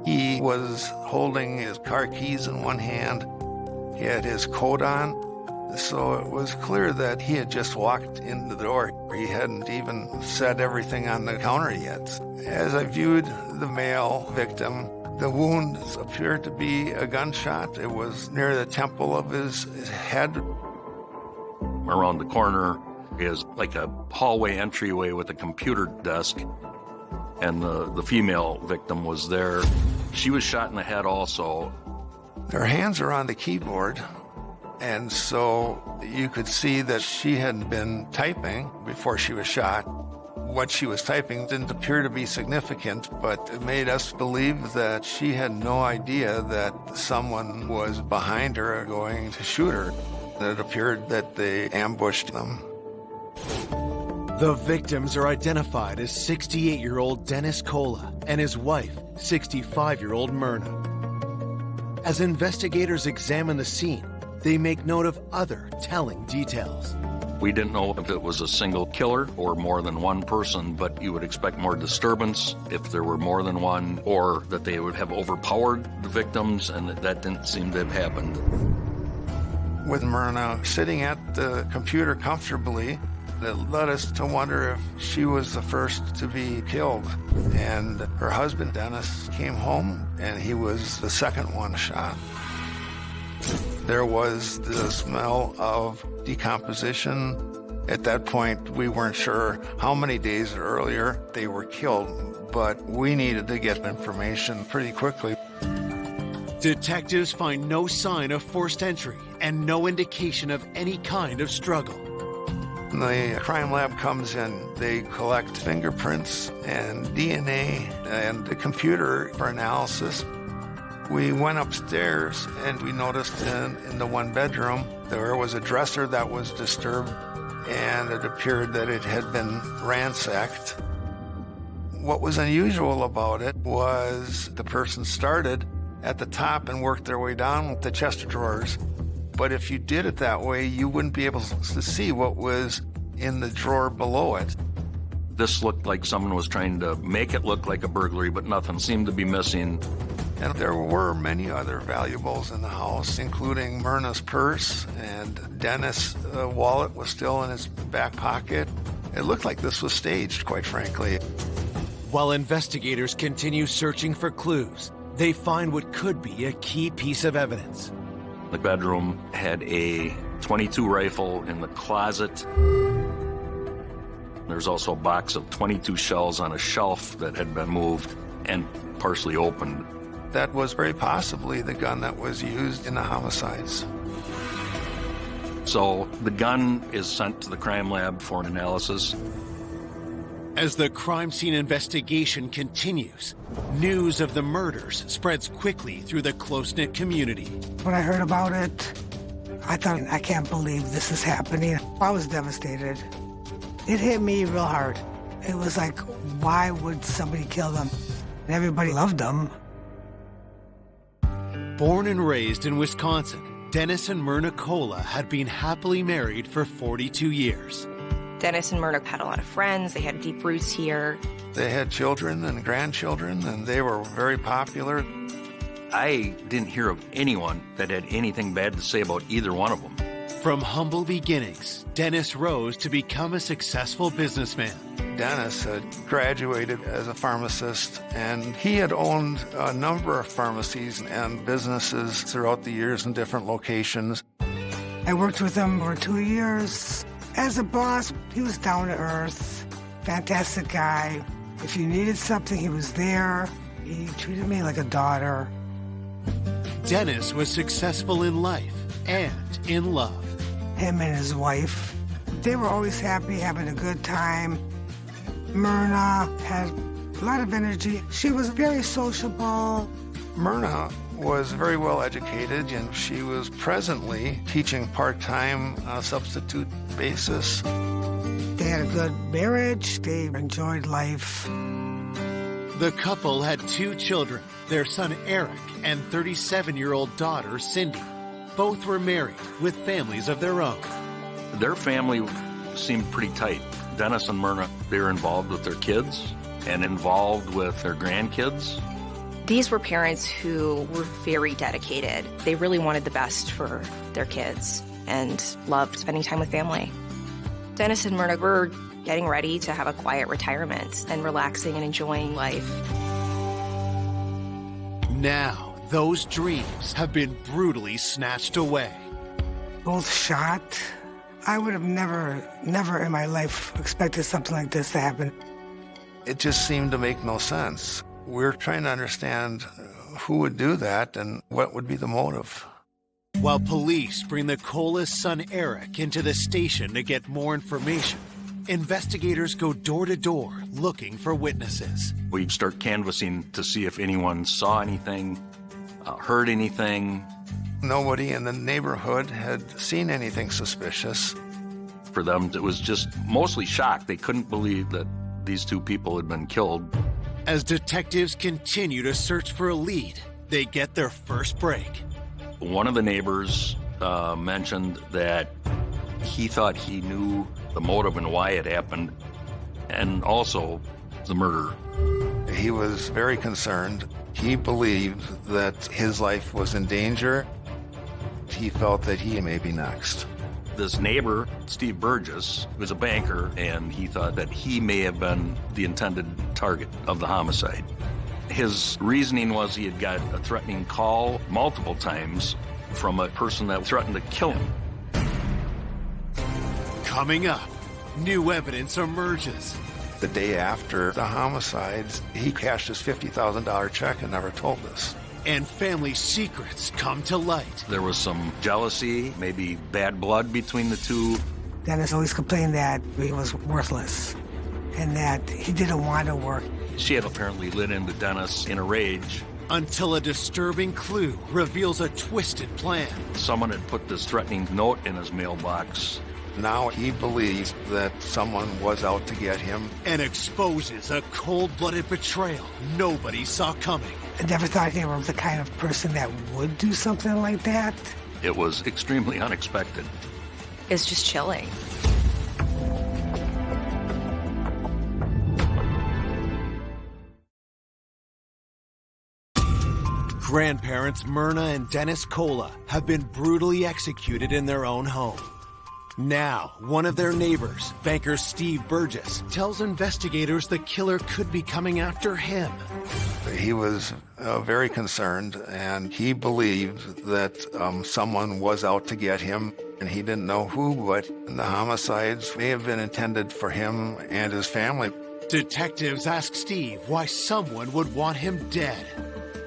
He was holding his car keys in one hand. He had his coat on. So it was clear that he had just walked in the door. He hadn't even set everything on the counter yet. As I viewed the male victim, the wounds appeared to be a gunshot. It was near the temple of his head. Around the corner is like a hallway entryway with a computer desk, and the female victim was there. She was shot in the head also. Her hands are on the keyboard. And so you could see that she had been typing before she was shot. What she was typing didn't appear to be significant, but it made us believe that she had no idea that someone was behind her going to shoot her. It appeared that they ambushed them. The victims are identified as 68-year-old Dennis Kola and his wife, 65-year-old Myrna. As investigators examine the scene, they make note of other telling details. We didn't know if it was a single killer or more than one person, but you would expect more disturbance if there were more than one, or that they would have overpowered the victims, and that didn't seem to have happened. With Myrna sitting at the computer comfortably, it led us to wonder if she was the first to be killed. And her husband, Dennis, came home, and he was the second one shot. There was the smell of decomposition. At that point, we weren't sure how many days earlier they were killed, but we needed to get information pretty quickly. Detectives find no sign of forced entry and no indication of any kind of struggle. The crime lab comes in. They collect fingerprints and DNA and the computer for analysis. We went upstairs and we noticed in the one bedroom there was a dresser that was disturbed, and it appeared that it had been ransacked. What was unusual about it was the person started at the top and worked their way down with the chest of drawers. But if you did it that way, you wouldn't be able to see what was in the drawer below it. This looked like someone was trying to make it look like a burglary, but nothing seemed to be missing. And there were many other valuables in the house, including Myrna's purse, and Dennis' wallet was still in his back pocket. It looked like this was staged, quite frankly. While investigators continue searching for clues, they find what could be a key piece of evidence. The bedroom had a .22 rifle in the closet. There's also a box of .22 shells on a shelf that had been moved and partially opened. That was very possibly the gun that was used in the homicides. So the gun is sent to the crime lab for an analysis. As the crime scene investigation continues, news of the murders spreads quickly through the close-knit community. When I heard about it, I thought, I can't believe this is happening. I was devastated. It hit me real hard. It was like, why would somebody kill them? Everybody loved them. Born and raised in Wisconsin, Dennis and Myrna Kola had been happily married for 42 years. Dennis and Myrna had a lot of friends. They had deep roots here. They had children and grandchildren, and they were very popular. I didn't hear of anyone that had anything bad to say about either one of them. From humble beginnings, Dennis rose to become a successful businessman. Dennis had graduated as a pharmacist, and he had owned a number of pharmacies and businesses throughout the years in different locations. I worked with him for 2 years. As a boss, he was down to earth, fantastic guy. If you needed something, he was there. He treated me like a daughter. Dennis was successful in life and in love. Him and his wife, they were always happy, having a good time. Myrna had a lot of energy. She was very sociable. Myrna was very well educated, and she was presently teaching part-time on a substitute basis. They had a good marriage. They enjoyed life. The couple had 2 children, their son Eric and 37-year-old daughter Cindy. Both were married with families of their own. Their family seemed pretty tight. Dennis and Myrna, they were involved with their kids and involved with their grandkids. These were parents who were very dedicated. They really wanted the best for their kids and loved spending time with family. Dennis and Myrna were getting ready to have a quiet retirement and relaxing and enjoying life. Now, those dreams have been brutally snatched away. Both shot. I would have never in my life expected something like this to happen. It just seemed to make no sense. We're trying to understand who would do that and what would be the motive. While police bring the Cola's son Eric into the station to get more information, investigators go door to door looking for witnesses. We start canvassing to see if anyone saw anything, heard anything. Nobody in the neighborhood had seen anything suspicious. For them, it was just mostly shock. They couldn't believe that these two people had been killed. As detectives continue to search for a lead, they get their first break. One of the neighbors mentioned that he thought he knew the motive and why it happened, and also the murder. He was very concerned. He believed that his life was in danger. He felt that he may be next. This neighbor, Steve Burgess, was a banker, and he thought that he may have been the intended target of the homicide. His reasoning was he had got a threatening call multiple times from a person that threatened to kill him. Coming up, new evidence emerges. The day after the homicides, he cashed his $50,000 check and never told us. And family secrets come to light. There was some jealousy, maybe bad blood between the two. Dennis always complained that he was worthless and that he didn't want to work. She had apparently lit into Dennis in a rage. Until a disturbing clue reveals a twisted plan. Someone had put this threatening note in his mailbox. Now he believes that someone was out to get him. And exposes a cold-blooded betrayal nobody saw coming. I never thought he was the kind of person that would do something like that. It was extremely unexpected. It's just chilling. Grandparents Myrna and Dennis Cola have been brutally executed in their own home. Now, one of their neighbors, banker Steve Burgess, tells investigators the killer could be coming after him. He was very concerned, and he believed that someone was out to get him, and he didn't know who, but the homicides may have been intended for him and his family. Detectives ask Steve why someone would want him dead.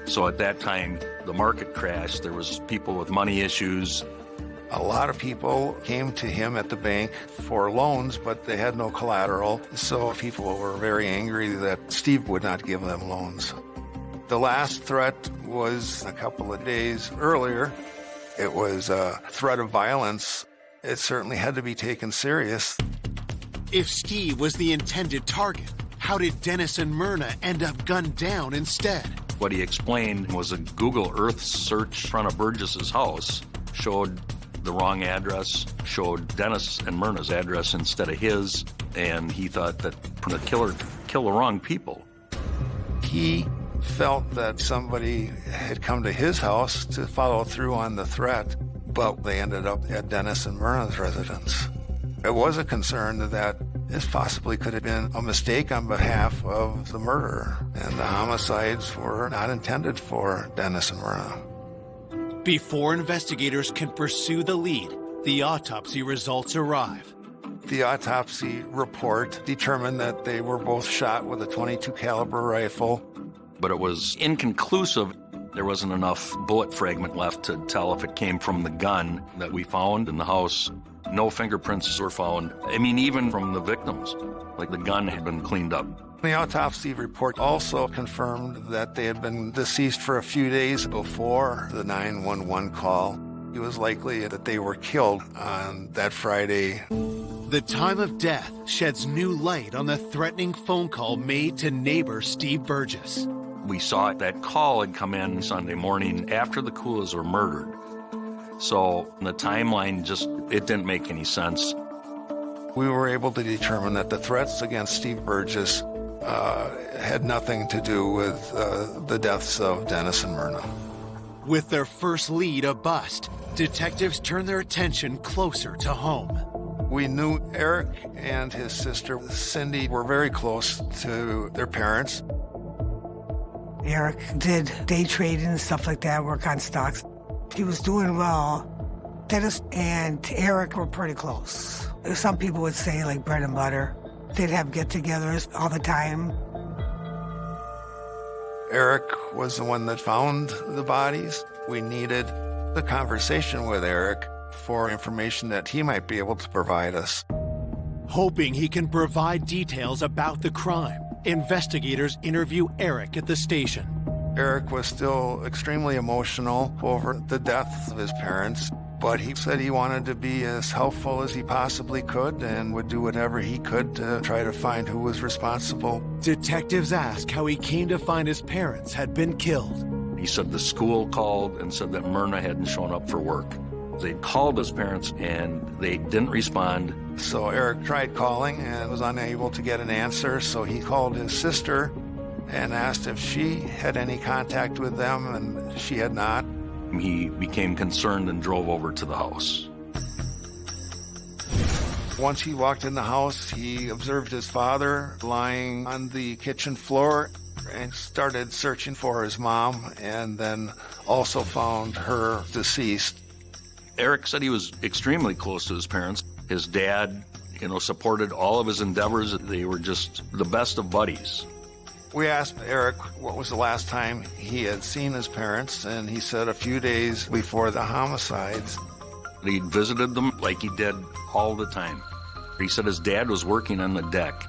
So at that time, the market crashed. There was people with money issues. A lot of people came to him at the bank for loans, but they had no collateral. So people were very angry that Steve would not give them loans. The last threat was a couple of days earlier. It was a threat of violence. It certainly had to be taken serious. If Steve was the intended target, how did Dennis and Myrna end up gunned down instead? What he explained was a Google Earth search in front of Burgess's house showed the wrong address, showed Dennis and Myrna's address instead of his, and he thought that the killer killed the wrong people. He felt that somebody had come to his house to follow through on the threat, but they ended up at Dennis and Myrna's residence. It was a concern that this possibly could have been a mistake on behalf of the murderer, and the homicides were not intended for Dennis and Myrna. Before investigators can pursue the lead, the autopsy results arrive. The autopsy report determined that they were both shot with a .22 caliber rifle. But it was inconclusive. There wasn't enough bullet fragment left to tell if it came from the gun that we found in the house. No fingerprints were found. I mean, even from the victims, like the gun had been cleaned up. The autopsy report also confirmed that they had been deceased for a few days before the 911 call. It was likely that they were killed on that Friday. The time of death sheds new light on the threatening phone call made to neighbor Steve Burgess. We saw that call had come in Sunday morning after the Colas were murdered. So the timeline it didn't make any sense. We were able to determine that the threats against Steve Burgess had nothing to do with the deaths of Dennis and Myrna. With their first lead a bust, detectives turned their attention closer to home. We knew Eric and his sister Cindy were very close to their parents. Eric did day trading and stuff like that, work on stocks. He was doing well. Dennis and Eric were pretty close. Some people would say like bread and butter. They'd have get-togethers all the time. Eric was the one that found the bodies. We needed a conversation with Eric for information that he might be able to provide us. Hoping he can provide details about the crime, investigators interview Eric at the station. Eric was still extremely emotional over the death of his parents, but he said he wanted to be as helpful as he possibly could and would do whatever he could to try to find who was responsible. Detectives ask how he came to find his parents had been killed. He said the school called and said that Myrna hadn't shown up for work. They called his parents and they didn't respond. So Eric tried calling and was unable to get an answer, so he called his sister and asked if she had any contact with them, and she had not. He became concerned and drove over to the house. Once he walked in the house, he observed his father lying on the kitchen floor and started searching for his mom, and then also found her deceased. Eric said he was extremely close to his parents. His dad, supported all of his endeavors. They were just the best of buddies. We asked Eric what was the last time he had seen his parents, and he said a few days before the homicides. He visited them like he did all the time. He said his dad was working on the deck,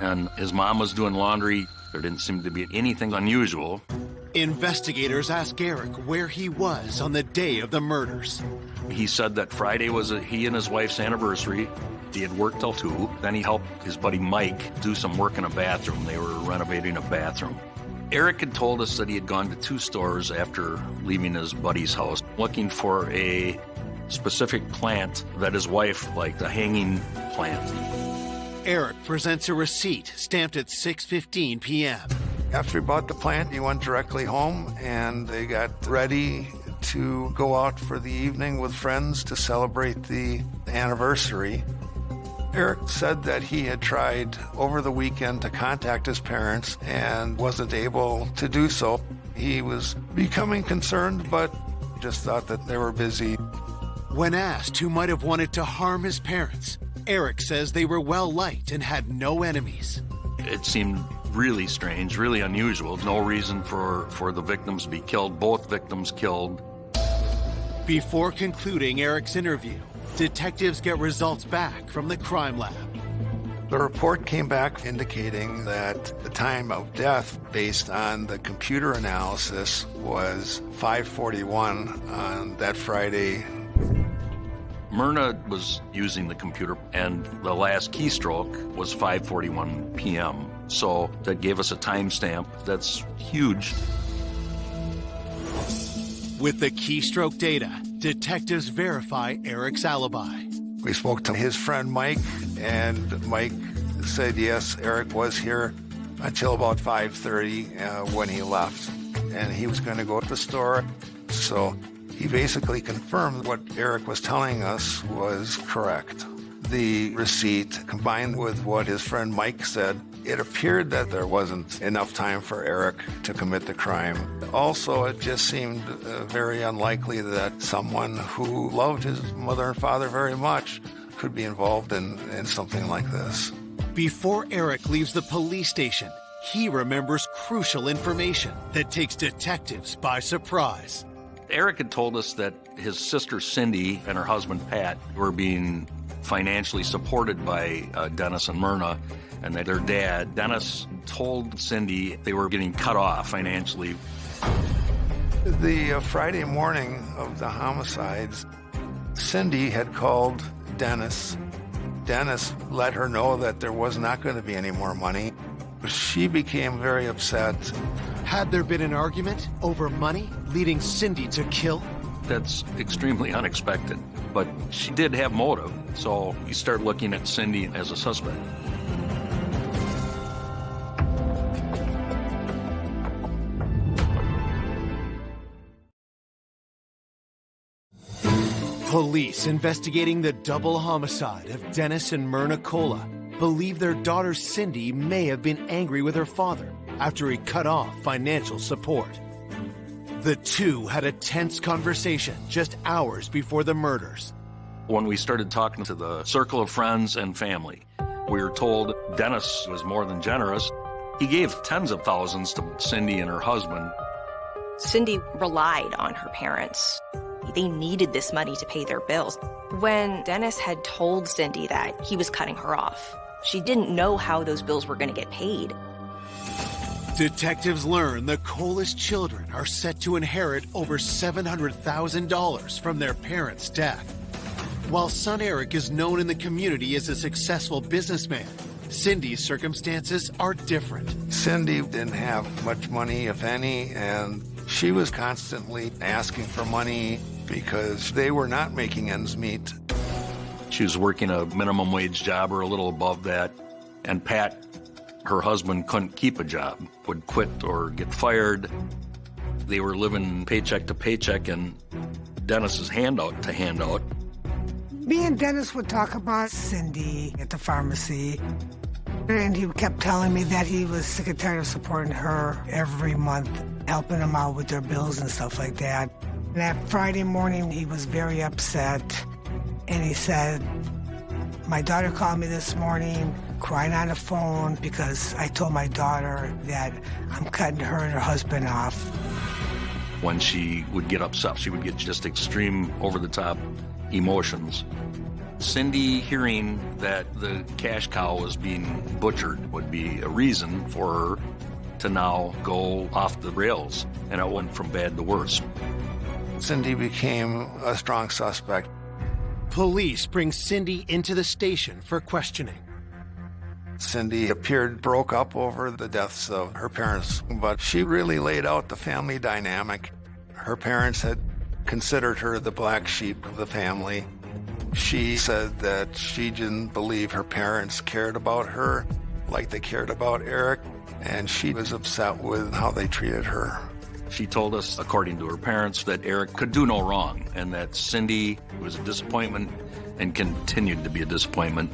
and his mom was doing laundry. There didn't seem to be anything unusual. Investigators ask Eric where he was on the day of the murders. He said that Friday was he and his wife's anniversary. He had worked till 2. Then he helped his buddy Mike do some work in a bathroom. They were renovating a bathroom. Eric had told us that he had gone to 2 stores after leaving his buddy's house, looking for a specific plant that his wife liked, a hanging plant. Eric presents a receipt stamped at 6:15 p.m. After he bought the plant, he went directly home, and they got ready to go out for the evening with friends to celebrate the anniversary. Eric said that he had tried over the weekend to contact his parents and wasn't able to do so. He was becoming concerned, but just thought that they were busy. When asked who might have wanted to harm his parents, Eric says they were well-liked and had no enemies. It seemed really strange, really unusual. No reason for the victims to be killed. Both victims killed. Before concluding Eric's interview, detectives get results back from the crime lab. The report came back indicating that the time of death, based on the computer analysis, was 5:41 on that Friday. Myrna was using the computer, and the last keystroke was 5:41 p.m. So that gave us a timestamp. That's huge. With the keystroke data, detectives verify Eric's alibi. We spoke to his friend Mike, and Mike said yes, Eric was here until about 5:30 when he left, and he was going to go to the store. So he basically confirmed what Eric was telling us was correct. The receipt, combined with what his friend Mike said, it appeared that there wasn't enough time for Eric to commit the crime. Also, it just seemed very unlikely that someone who loved his mother and father very much could be involved in something like this. Before Eric leaves the police station, he remembers crucial information that takes detectives by surprise. Eric had told us that his sister Cindy and her husband Pat were being financially supported by Dennis and Myrna, and that their dad, Dennis, told Cindy they were getting cut off financially. The Friday morning of the homicides, Cindy had called Dennis. Dennis let her know that there was not going to be any more money. She became very upset. Had there been an argument over money leading Cindy to kill? That's extremely unexpected, but she did have motive, so you start looking at Cindy as a suspect. Police investigating the double homicide of Dennis and Myrna Cola believe their daughter Cindy may have been angry with her father after he cut off financial support. The two had a tense conversation just hours before the murders. When we started talking to the circle of friends and family, we were told Dennis was more than generous. He gave tens of thousands to Cindy and her husband. Cindy relied on her parents. They needed this money to pay their bills. When Dennis had told Cindy that he was cutting her off, she didn't know how those bills were going to get paid. Detectives learn the Colas children are set to inherit over $700,000 from their parents' death. While son Eric is known in the community as a successful businessman, Cindy's circumstances are different. Cindy didn't have much money, if any, and she was constantly asking for money because they were not making ends meet. She was working a minimum wage job or a little above that, and Pat, her husband, couldn't keep a job, would quit or get fired. They were living paycheck to paycheck and Dennis's handout to handout. Me and Dennis would talk about Cindy at the pharmacy, and he kept telling me that he was sick and tired of supporting her every month, helping them out with their bills and stuff like that. And that Friday morning, he was very upset, and he said, "My daughter called me this morning, crying on the phone because I told my daughter that I'm cutting her and her husband off." When she would get upset, she would get just extreme, over-the-top emotions. Cindy hearing that the cash cow was being butchered would be a reason for her to now go off the rails, and it went from bad to worse. Cindy became a strong suspect. Police bring Cindy into the station for questioning. Cindy appeared broke up over the deaths of her parents, but she really laid out the family dynamic. Her parents had considered her the black sheep of the family. She said that she didn't believe her parents cared about her like they cared about Eric, and she was upset with how they treated her. She told us, according to her parents, that Eric could do no wrong and that Cindy was a disappointment and continued to be a disappointment.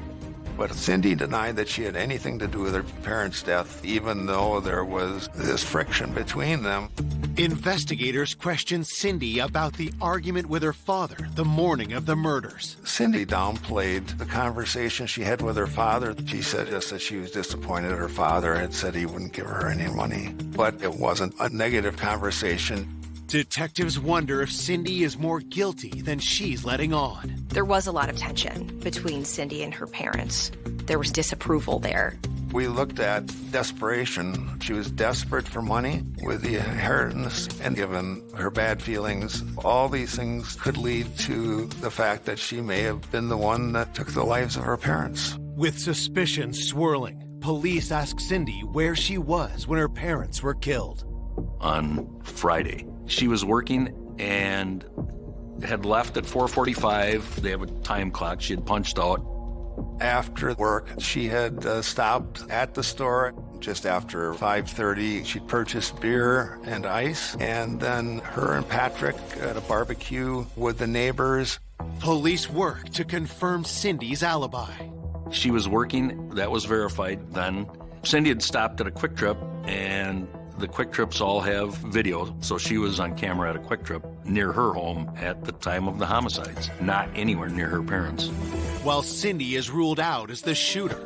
But Cindy denied that she had anything to do with her parents' death, even though there was this friction between them. Investigators questioned Cindy about the argument with her father the morning of the murders. Cindy downplayed the conversation she had with her father. She said just that she was disappointed her father had said he wouldn't give her any money. But it wasn't a negative conversation. Detectives wonder if Cindy is more guilty than she's letting on. There was a lot of tension between Cindy and her parents. There was disapproval there. We looked at desperation. She was desperate for money with the inheritance, and given her bad feelings, all these things could lead to the fact that she may have been the one that took the lives of her parents. With suspicion swirling, police asked Cindy where she was when her parents were killed. On Friday, she was working and had left at 4:45. They have a time clock. She had punched out. After work, she had stopped at the store just after 5:30. She purchased beer and ice, and then her and Patrick at a barbecue with the neighbors. Police work to confirm Cindy's alibi. She was working. That was verified then. Cindy had stopped at a Quick Trip, and the Quick Trips all have video, so she was on camera at a Quick Trip near her home at the time of the homicides, not anywhere near her parents. While Cindy is ruled out as the shooter,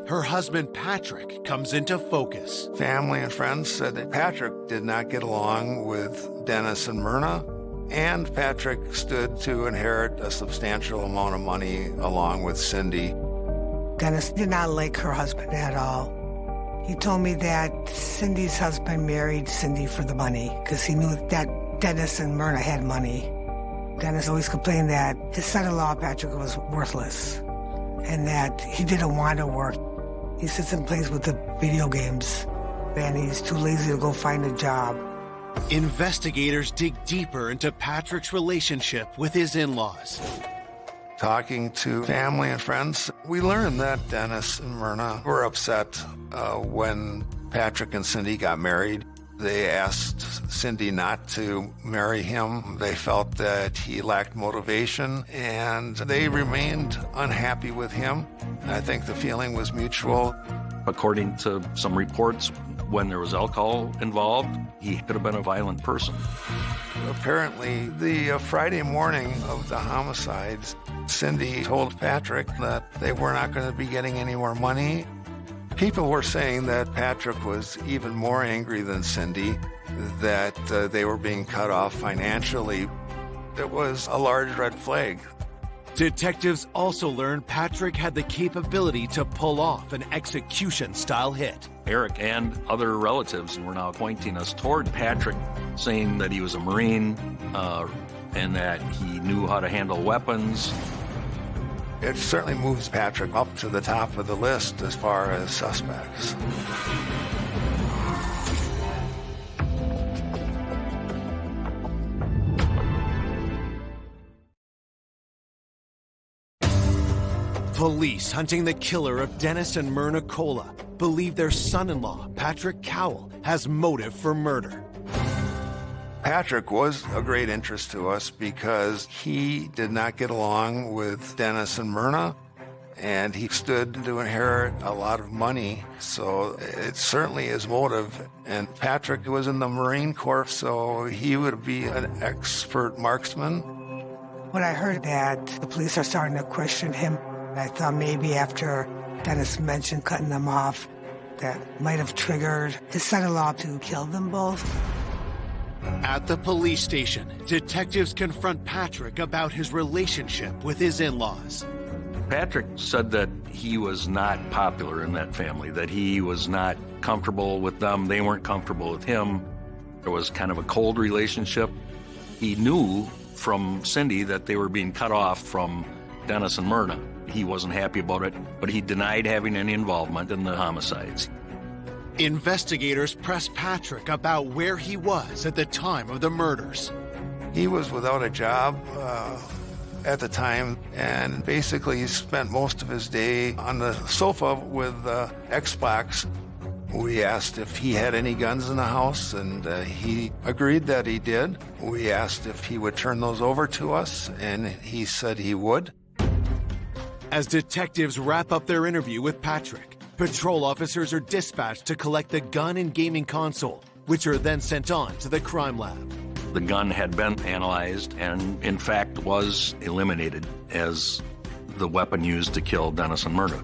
her husband Patrick comes into focus. Family and friends said that Patrick did not get along with Dennis and Myrna, and Patrick stood to inherit a substantial amount of money along with Cindy. Dennis did not like her husband at all. He told me that Cindy's husband married Cindy for the money because he knew that Dennis and Myrna had money. Dennis always complained that his son-in-law, Patrick, was worthless and that he didn't want to work. He sits and plays with the video games, and he's too lazy to go find a job. Investigators dig deeper into Patrick's relationship with his in-laws. Talking to family and friends, we learned that Dennis and Myrna were upset when Patrick and Cindy got married. They asked Cindy not to marry him. They felt that he lacked motivation, and they remained unhappy with him. I think the feeling was mutual. According to some reports, when there was alcohol involved, he could have been a violent person. Apparently, the Friday morning of the homicides, Cindy told Patrick that they were not going to be getting any more money. People were saying that Patrick was even more angry than Cindy, that they were being cut off financially. It was a large red flag. Detectives also learned Patrick had the capability to pull off an execution-style hit. Eric and other relatives were now pointing us toward Patrick, saying that he was a Marine and that he knew how to handle weapons. It certainly moves Patrick up to the top of the list as far as suspects. Police hunting the killer of Dennis and Myrna Cola believe their son-in-law, Patrick Cowell, has motive for murder. Patrick was a great interest to us because he did not get along with Dennis and Myrna, and he stood to inherit a lot of money, so it certainly is motive. And Patrick was in the Marine Corps, so he would be an expert marksman. When I heard that the police are starting to question him, I thought maybe after Dennis mentioned cutting them off, that might have triggered his son-in-law to kill them both. At the police station, detectives confront Patrick about his relationship with his in-laws. Patrick said that he was not popular in that family, that he was not comfortable with them. They weren't comfortable with him. There was kind of a cold relationship. He knew from Cindy that they were being cut off from Dennis and Myrna. He wasn't happy about it, but he denied having any involvement in the homicides. Investigators press Patrick about where he was at the time of the murders. He was without a job at the time, and basically he spent most of his day on the sofa with Xbox. We asked if he had any guns in the house, and he agreed that he did. We asked if he would turn those over to us, and he said he would. As detectives wrap up their interview with Patrick, patrol officers are dispatched to collect the gun and gaming console, which are then sent on to the crime lab. The gun had been analyzed and, in fact, was eliminated as the weapon used to kill Dennis and Myrna.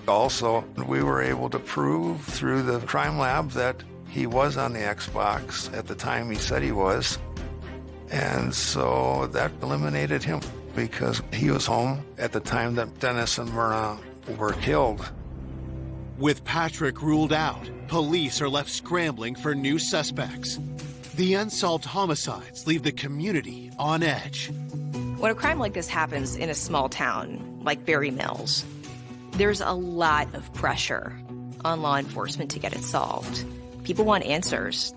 Also, we were able to prove through the crime lab that he was on the Xbox at the time he said he was. And so that eliminated him because he was home at the time that Dennis and Myrna were killed. With Patrick ruled out, police are left scrambling for new suspects. The unsolved homicides leave the community on edge. When a crime like this happens in a small town like Berry Mills, there's a lot of pressure on law enforcement to get it solved. People want answers.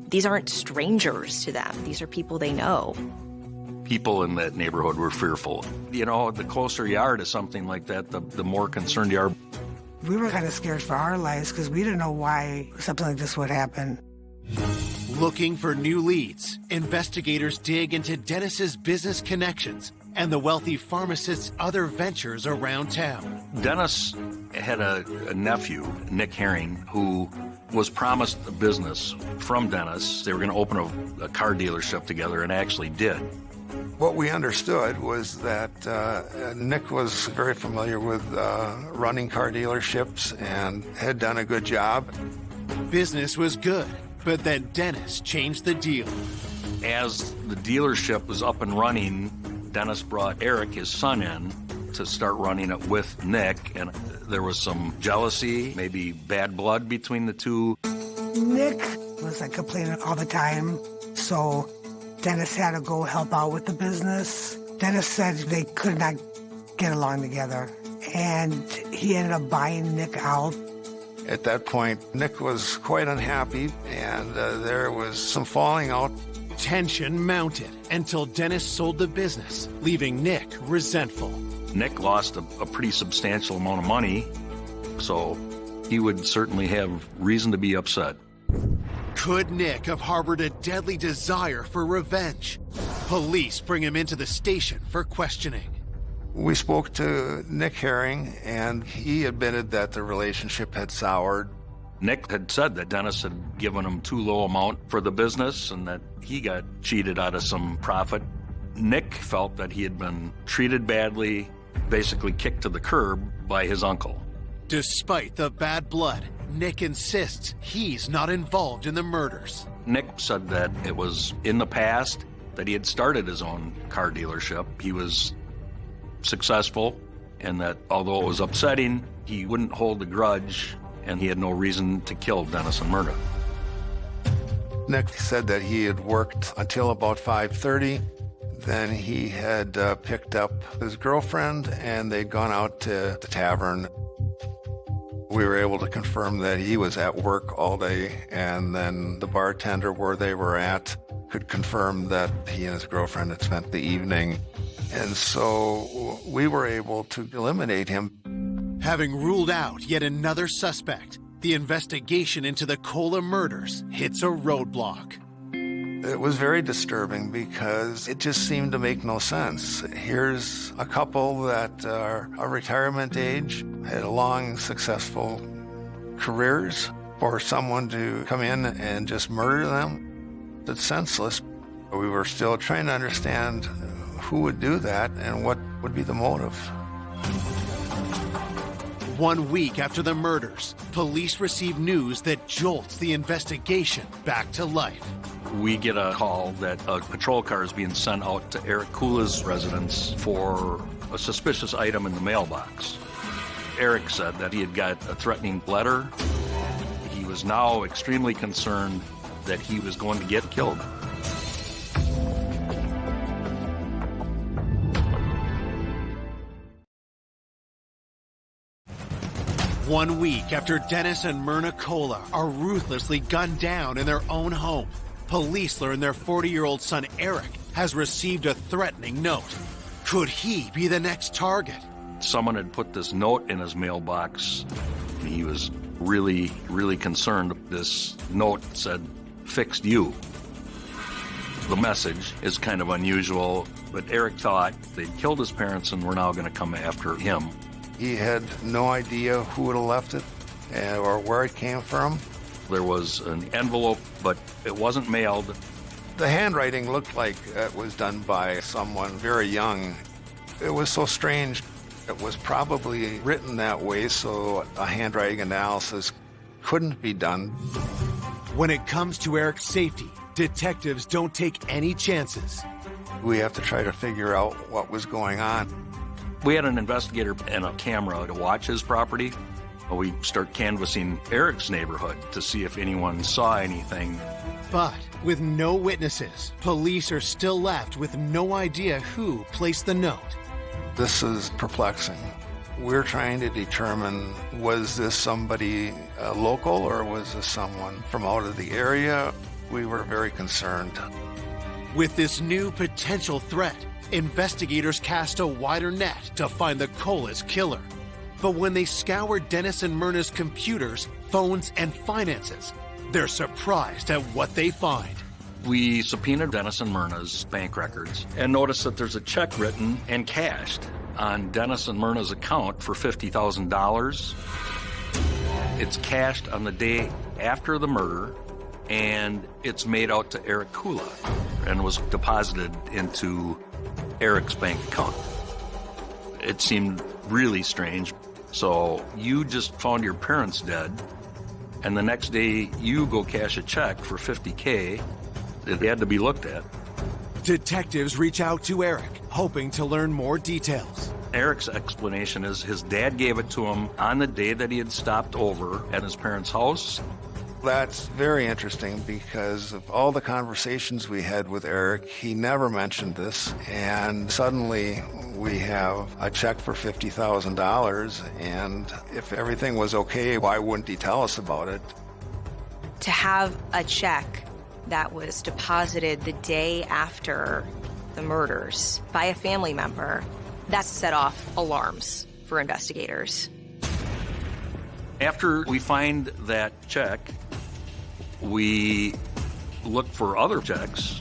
These aren't strangers to them. These are people they know. People in that neighborhood were fearful. You know, the closer you are to something like that, the more concerned you are. We were kind of scared for our lives because we didn't know why something like this would happen. Looking for new leads, investigators dig into Dennis's business connections and the wealthy pharmacist's other ventures around town. Dennis had a nephew, Nick Herring, who was promised a business from Dennis. They were going to open a car dealership together and actually did. What we understood was that Nick was very familiar with running car dealerships and had done a good job. Business was good, but then Dennis changed the deal. As the dealership was up and running, Dennis brought Eric, his son, in to start running it with Nick, and there was some jealousy, maybe bad blood between the two. Nick was like complaining all the time, so Dennis had to go help out with the business. Dennis said they could not get along together, and he ended up buying Nick out. At that point, Nick was quite unhappy, and there was some falling out. Tension mounted until Dennis sold the business, leaving Nick resentful. Nick lost a pretty substantial amount of money, so he would certainly have reason to be upset. Could Nick have harbored a deadly desire for revenge? Police bring him into the station for questioning. We spoke to Nick Herring, and he admitted that the relationship had soured. Nick had said that Dennis had given him too low amount for the business and that he got cheated out of some profit. Nick felt that he had been treated badly, basically kicked to the curb by his uncle. Despite the bad blood, Nick insists he's not involved in the murders. Nick said that it was in the past that he had started his own car dealership. He was successful, and that although it was upsetting, he wouldn't hold a grudge, and he had no reason to kill Dennis and Myrna. Nick said that he had worked until about 5:30. Then he had picked up his girlfriend, and they'd gone out to the tavern. We were able to confirm that he was at work all day, and then the bartender where they were at could confirm that he and his girlfriend had spent the evening. And so we were able to eliminate him. Having ruled out yet another suspect, the investigation into the Cola murders hits a roadblock. It was very disturbing because it just seemed to make no sense. Here's a couple that are a retirement age, had long, successful careers. For someone to come in and just murder them, it's senseless. We were still trying to understand who would do that and what would be the motive. 1 week after the murders, police receive news that jolts the investigation back to life. We get a call that a patrol car is being sent out to Eric Kula's residence for a suspicious item in the mailbox. Eric said that he had got a threatening letter. He was now extremely concerned that he was going to get killed. One week after Dennis and Myrna Cola are ruthlessly gunned down in their own home, police learn their 40-year-old son Eric has received a threatening note. Could he be the next target? Someone had put this note in his mailbox. He was really, really concerned. This note said, "Fixed you." The message is kind of unusual, but Eric thought they'd killed his parents and were now going to come after him. He had no idea who would have left it or where it came from. There was an envelope, but it wasn't mailed. The handwriting looked like it was done by someone very young. It was so strange. It was probably written that way, so a handwriting analysis couldn't be done. When it comes to Eric's safety, detectives don't take any chances. We have to try to figure out what was going on. We had an investigator and a camera to watch his property. We start canvassing Eric's neighborhood to see if anyone saw anything. But with no witnesses, police are still left with no idea who placed the note. This is perplexing. We're trying to determine, was this somebody local or was this someone from out of the area? We were very concerned. With this new potential threat, investigators cast a wider net to find the Cola's killer. But when they scour Dennis and Myrna's computers, phones, and finances, they're surprised at what they find. We subpoenaed Dennis and Myrna's bank records and noticed that there's a check written and cashed on Dennis and Myrna's account for $50,000. It's cashed on the day after the murder, and it's made out to Eric Kula and was deposited into Eric's bank account. It seemed really strange. So you just found your parents dead, and the next day you go cash a check for $50K. It had to be looked at. Detectives reach out to Eric, hoping to learn more details. Eric's explanation is his dad gave it to him on the day that he had stopped over at his parents' house. That's very interesting because of all the conversations we had with Eric, he never mentioned this, and suddenly we have a check for $50,000, and if everything was okay, why wouldn't he tell us about it? To have a check that was deposited the day after the murders by a family member, that set off alarms for investigators. After we find that check, we look for other checks.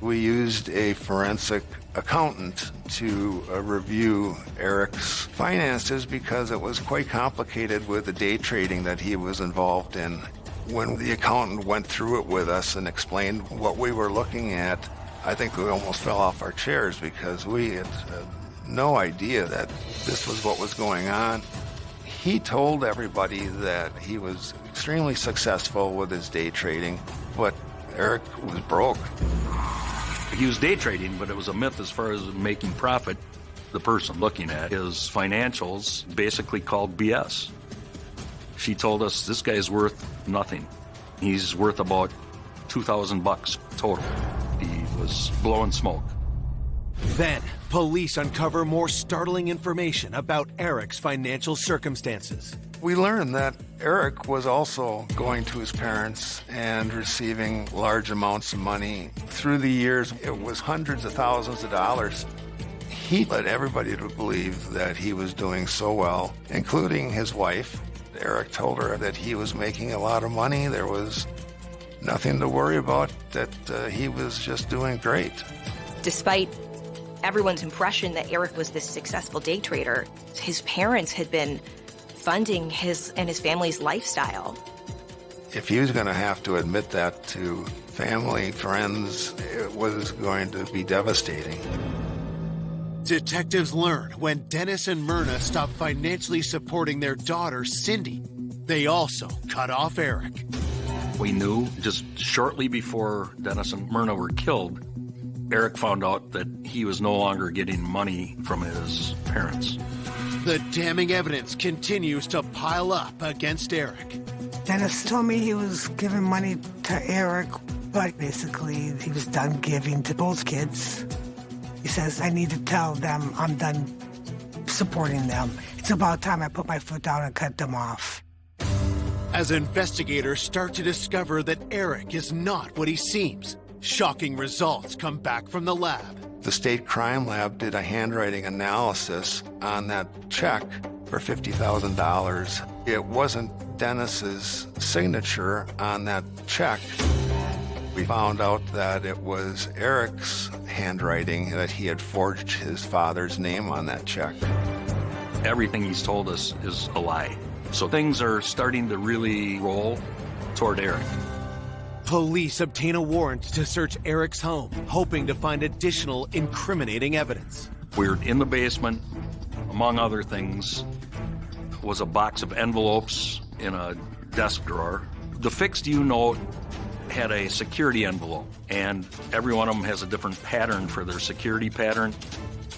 We used a forensic accountant to review Eric's finances because it was quite complicated with the day trading that he was involved in. When the accountant went through it with us and explained what we were looking at, I think we almost fell off our chairs because we had no idea that this was what was going on. He told everybody that he was extremely successful with his day trading, but Eric was broke. He was day trading, but it was a myth as far as making profit. The person looking at his financials basically called BS. She told us this guy's worth nothing. He's worth about $2,000 total. He was blowing smoke. Then, police uncover more startling information about Eric's financial circumstances. We learned that Eric was also going to his parents and receiving large amounts of money. Through the years, it was hundreds of thousands of dollars. He led everybody to believe that he was doing so well, including his wife. Eric told her that he was making a lot of money. There was nothing to worry about, that he was just doing great. Despite everyone's impression that Eric was this successful day trader, his parents had been funding his and his family's lifestyle. If he was going to have to admit that to family, friends, it was going to be devastating. Detectives learn when Dennis and Myrna stopped financially supporting their daughter, Cindy, they also cut off Eric. We knew just shortly before Dennis and Myrna were killed, Eric found out that he was no longer getting money from his parents. The damning evidence continues to pile up against Eric. Dennis told me he was giving money to Eric, but basically he was done giving to both kids. He says, I need to tell them I'm done supporting them. It's about time I put my foot down and cut them off. As investigators start to discover that Eric is not what he seems, shocking results come back from the lab. The state crime lab did a handwriting analysis on that check for $50,000. It wasn't Dennis's signature on that check. We found out that it was Eric's handwriting, that he had forged his father's name on that check. Everything he's told us is a lie. So things are starting to really roll toward Eric. Police obtain a warrant to search Eric's home, hoping to find additional incriminating evidence. We're in the basement. Among other things, was a box of envelopes in a desk drawer. The fixed U note had a security envelope, and every one of them has a different pattern for their security pattern.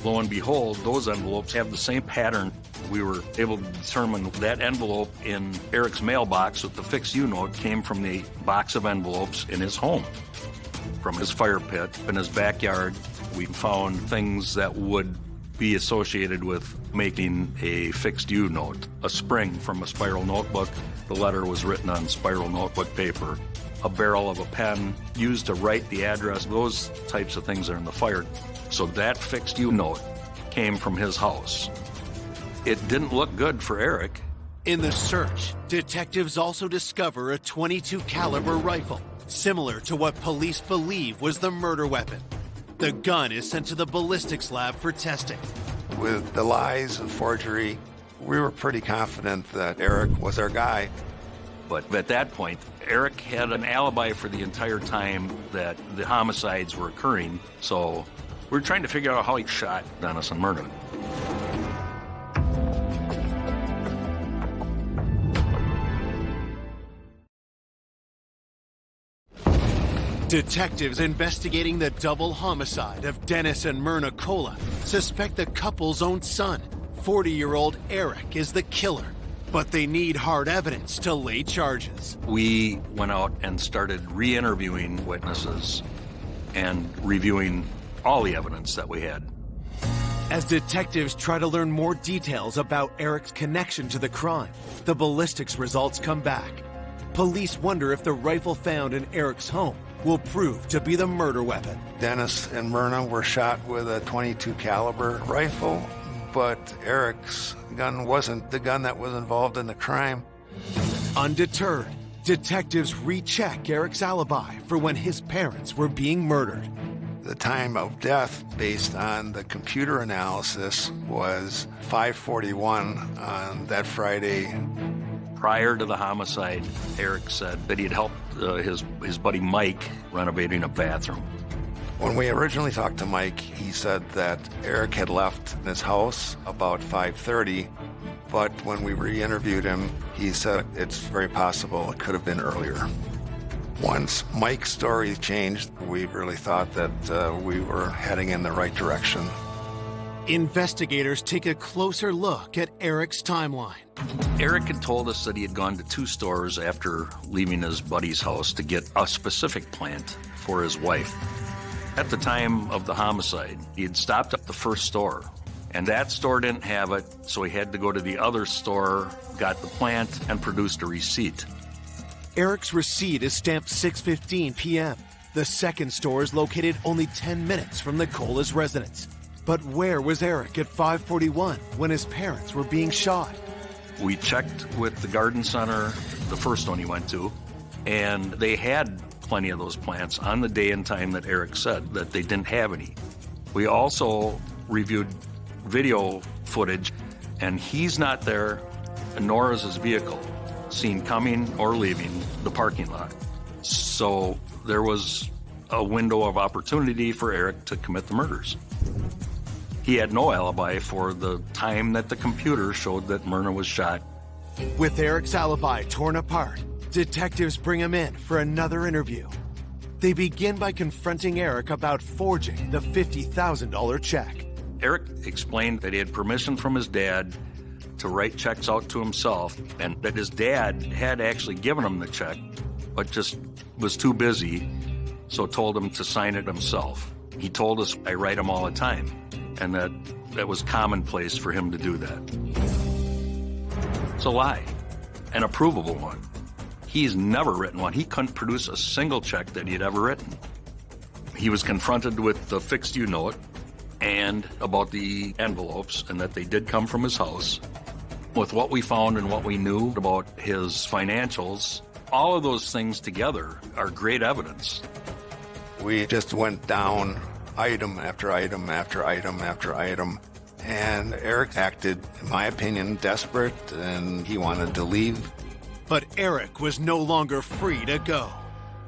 Lo and behold, those envelopes have the same pattern. We were able to determine that envelope in Eric's mailbox with the fixed U note came from the box of envelopes in his home. From his fire pit in his backyard, we found things that would be associated with making a fixed U note. A spring from a spiral notebook. The letter was written on spiral notebook paper. A barrel of a pen used to write the address. Those types of things are in the fire. So that fixed U note came from his house. It didn't look good for Eric. In the search, detectives also discover a .22 caliber rifle, similar to what police believe was the murder weapon. The gun is sent to the ballistics lab for testing. With the lies and forgery, we were pretty confident that Eric was our guy. But at that point, Eric had an alibi for the entire time that the homicides were occurring. So we're trying to figure out how he shot Dennis and Myrna. Detectives investigating the double homicide of Dennis and Myrna Cola suspect the couple's own son, 40-year-old Eric, is the killer. But they need hard evidence to lay charges. We went out and started re-interviewing witnesses and reviewing all the evidence that we had. As detectives try to learn more details about Eric's connection to the crime, the ballistics results come back. Police wonder if the rifle found in Eric's home will prove to be the murder weapon. Dennis and Myrna were shot with a .22 caliber rifle, but Eric's gun wasn't the gun that was involved in the crime. Undeterred, detectives recheck Eric's alibi for when his parents were being murdered. The time of death, based on the computer analysis, was 5:41 on that Friday. Prior to the homicide, Eric said that he had helped his buddy Mike renovating a bathroom. When we originally talked to Mike, he said that Eric had left his house about 5:30, but when we re-interviewed him, he said it's very possible it could have been earlier. Once Mike's story changed, we really thought that we were heading in the right direction. Investigators take a closer look at Eric's timeline. Eric had told us that he had gone to 2 stores after leaving his buddy's house to get a specific plant for his wife. At the time of the homicide, he had stopped at the first store, and that store didn't have it, so he had to go to the other store, got the plant, and produced a receipt. Eric's receipt is stamped 6:15 p.m. The second store is located only 10 minutes from the Cola's residence. But where was Eric at 5:41 when his parents were being shot? We checked with the garden center, the first one he went to, and they had plenty of those plants on the day and time that Eric said that they didn't have any. We also reviewed video footage, and he's not there, nor is his vehicle seen coming or leaving the parking lot. So there was a window of opportunity for Eric to commit the murders. He had no alibi for the time that the computer showed that Myrna was shot. With Eric's alibi torn apart, detectives bring him in for another interview. They begin by confronting Eric about forging the $50,000 check. Eric explained that he had permission from his dad to write checks out to himself, and that his dad had actually given him the check, but just was too busy, so told him to sign it himself. He told us, "I write them all the time," and that was commonplace for him to do that. It's a lie, an approvable one. He's never written one. He couldn't produce a single check that he had ever written. He was confronted with the fixed U note and about the envelopes, and that they did come from his house. With what we found and what we knew about his financials, all of those things together are great evidence. We just went down item after item after item after item, and Eric acted, in my opinion, desperate, and he wanted to leave. But Eric was no longer free to go.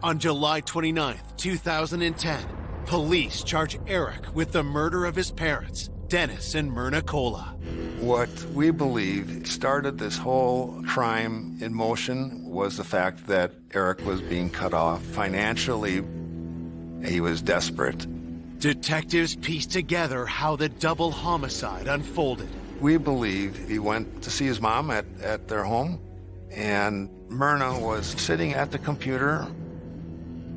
On July 29th, 2010, police charge Eric with the murder of his parents, Dennis and Myrna Cola. What we believe started this whole crime in motion was the fact that Eric was being cut off financially. He was desperate. Detectives piece together how the double homicide unfolded. We believe he went to see his mom at their home, and Myrna was sitting at the computer,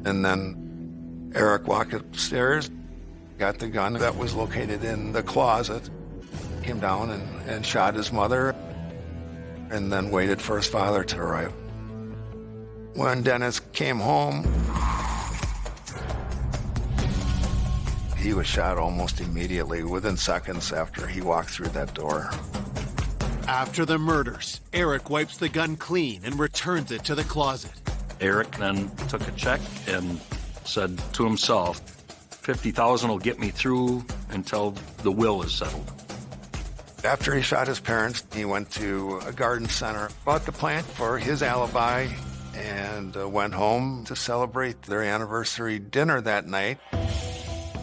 and then Eric walked upstairs, got the gun that was located in the closet, came down and shot his mother, and then waited for his father to arrive. When Dennis came home, he was shot almost immediately, within seconds after he walked through that door. After the murders, Eric wipes the gun clean and returns it to the closet. Eric then took a check and said to himself, $50,000 will get me through until the will is settled. After he shot his parents, he went to a garden center, bought the plant for his alibi, and went home to celebrate their anniversary dinner that night.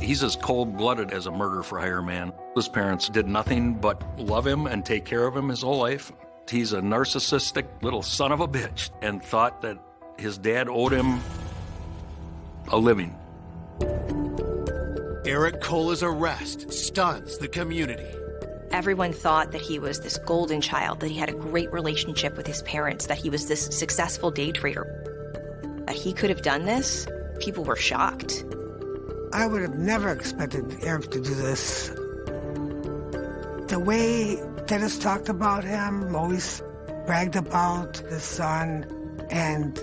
He's as cold-blooded as a murder-for-hire man. His parents did nothing but love him and take care of him his whole life. He's a narcissistic little son of a bitch and thought that his dad owed him a living. Eric Cola's arrest stuns the community. Everyone thought that he was this golden child, that he had a great relationship with his parents, that he was this successful day trader. That he could have done this, people were shocked. I would have never expected Eric to do this. The way Dennis talked about him, always bragged about his son, and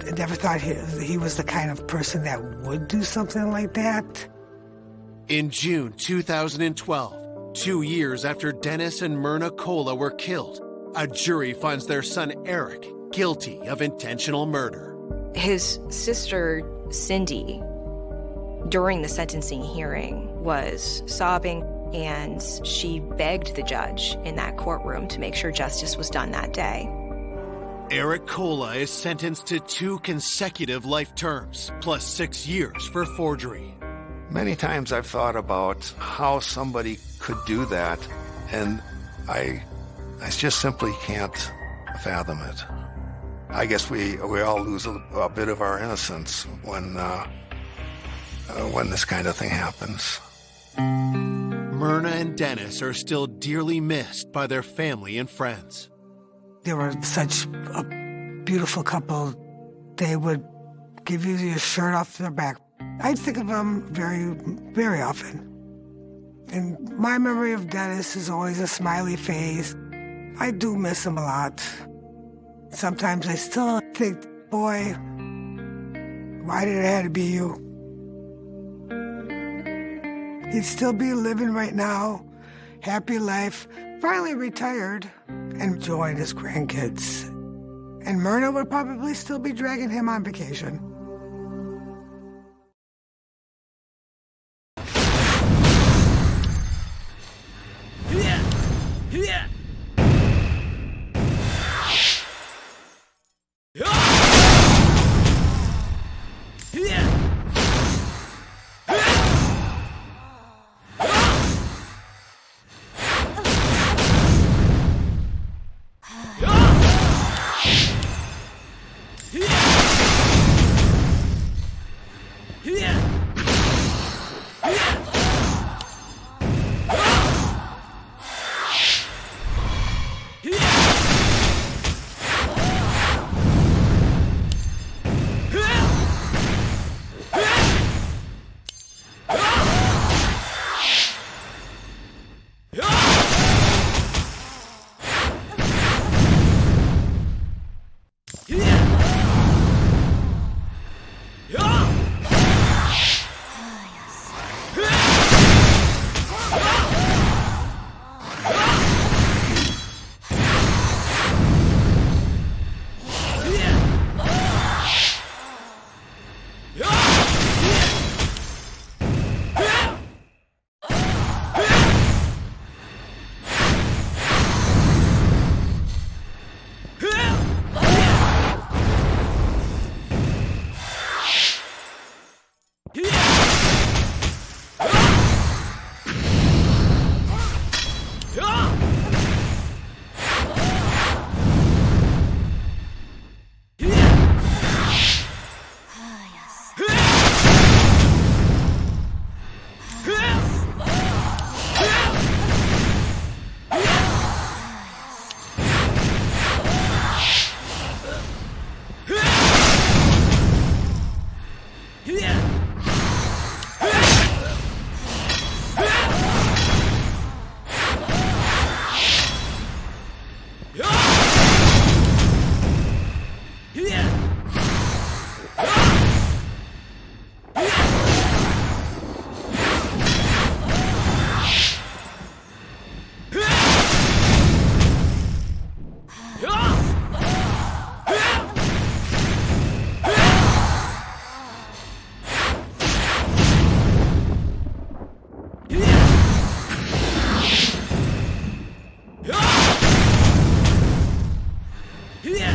I never thought he was the kind of person that would do something like that. In June 2012, 2 years after Dennis and Myrna Cola were killed, a jury finds their son Eric guilty of intentional murder. His sister, Cindy, during the sentencing hearing, was sobbing, and she begged the judge in that courtroom to make sure justice was done that day. Eric Cola is sentenced to 2 consecutive life terms, plus 6 years for forgery. Many times I've thought about how somebody could do that, and I just simply can't fathom it. I guess we all lose a bit of our innocence when this kind of thing happens. Myrna and Dennis are still dearly missed by their family and friends. They were such a beautiful couple. They would give you your shirt off their back. I think of them very, very often. And my memory of Dennis is always a smiley face. I do miss him a lot. Sometimes I still think, boy, why did it have to be you? He'd still be living right now, happy life, finally retired, enjoying his grandkids. And Myrna would probably still be dragging him on vacation. Yeah.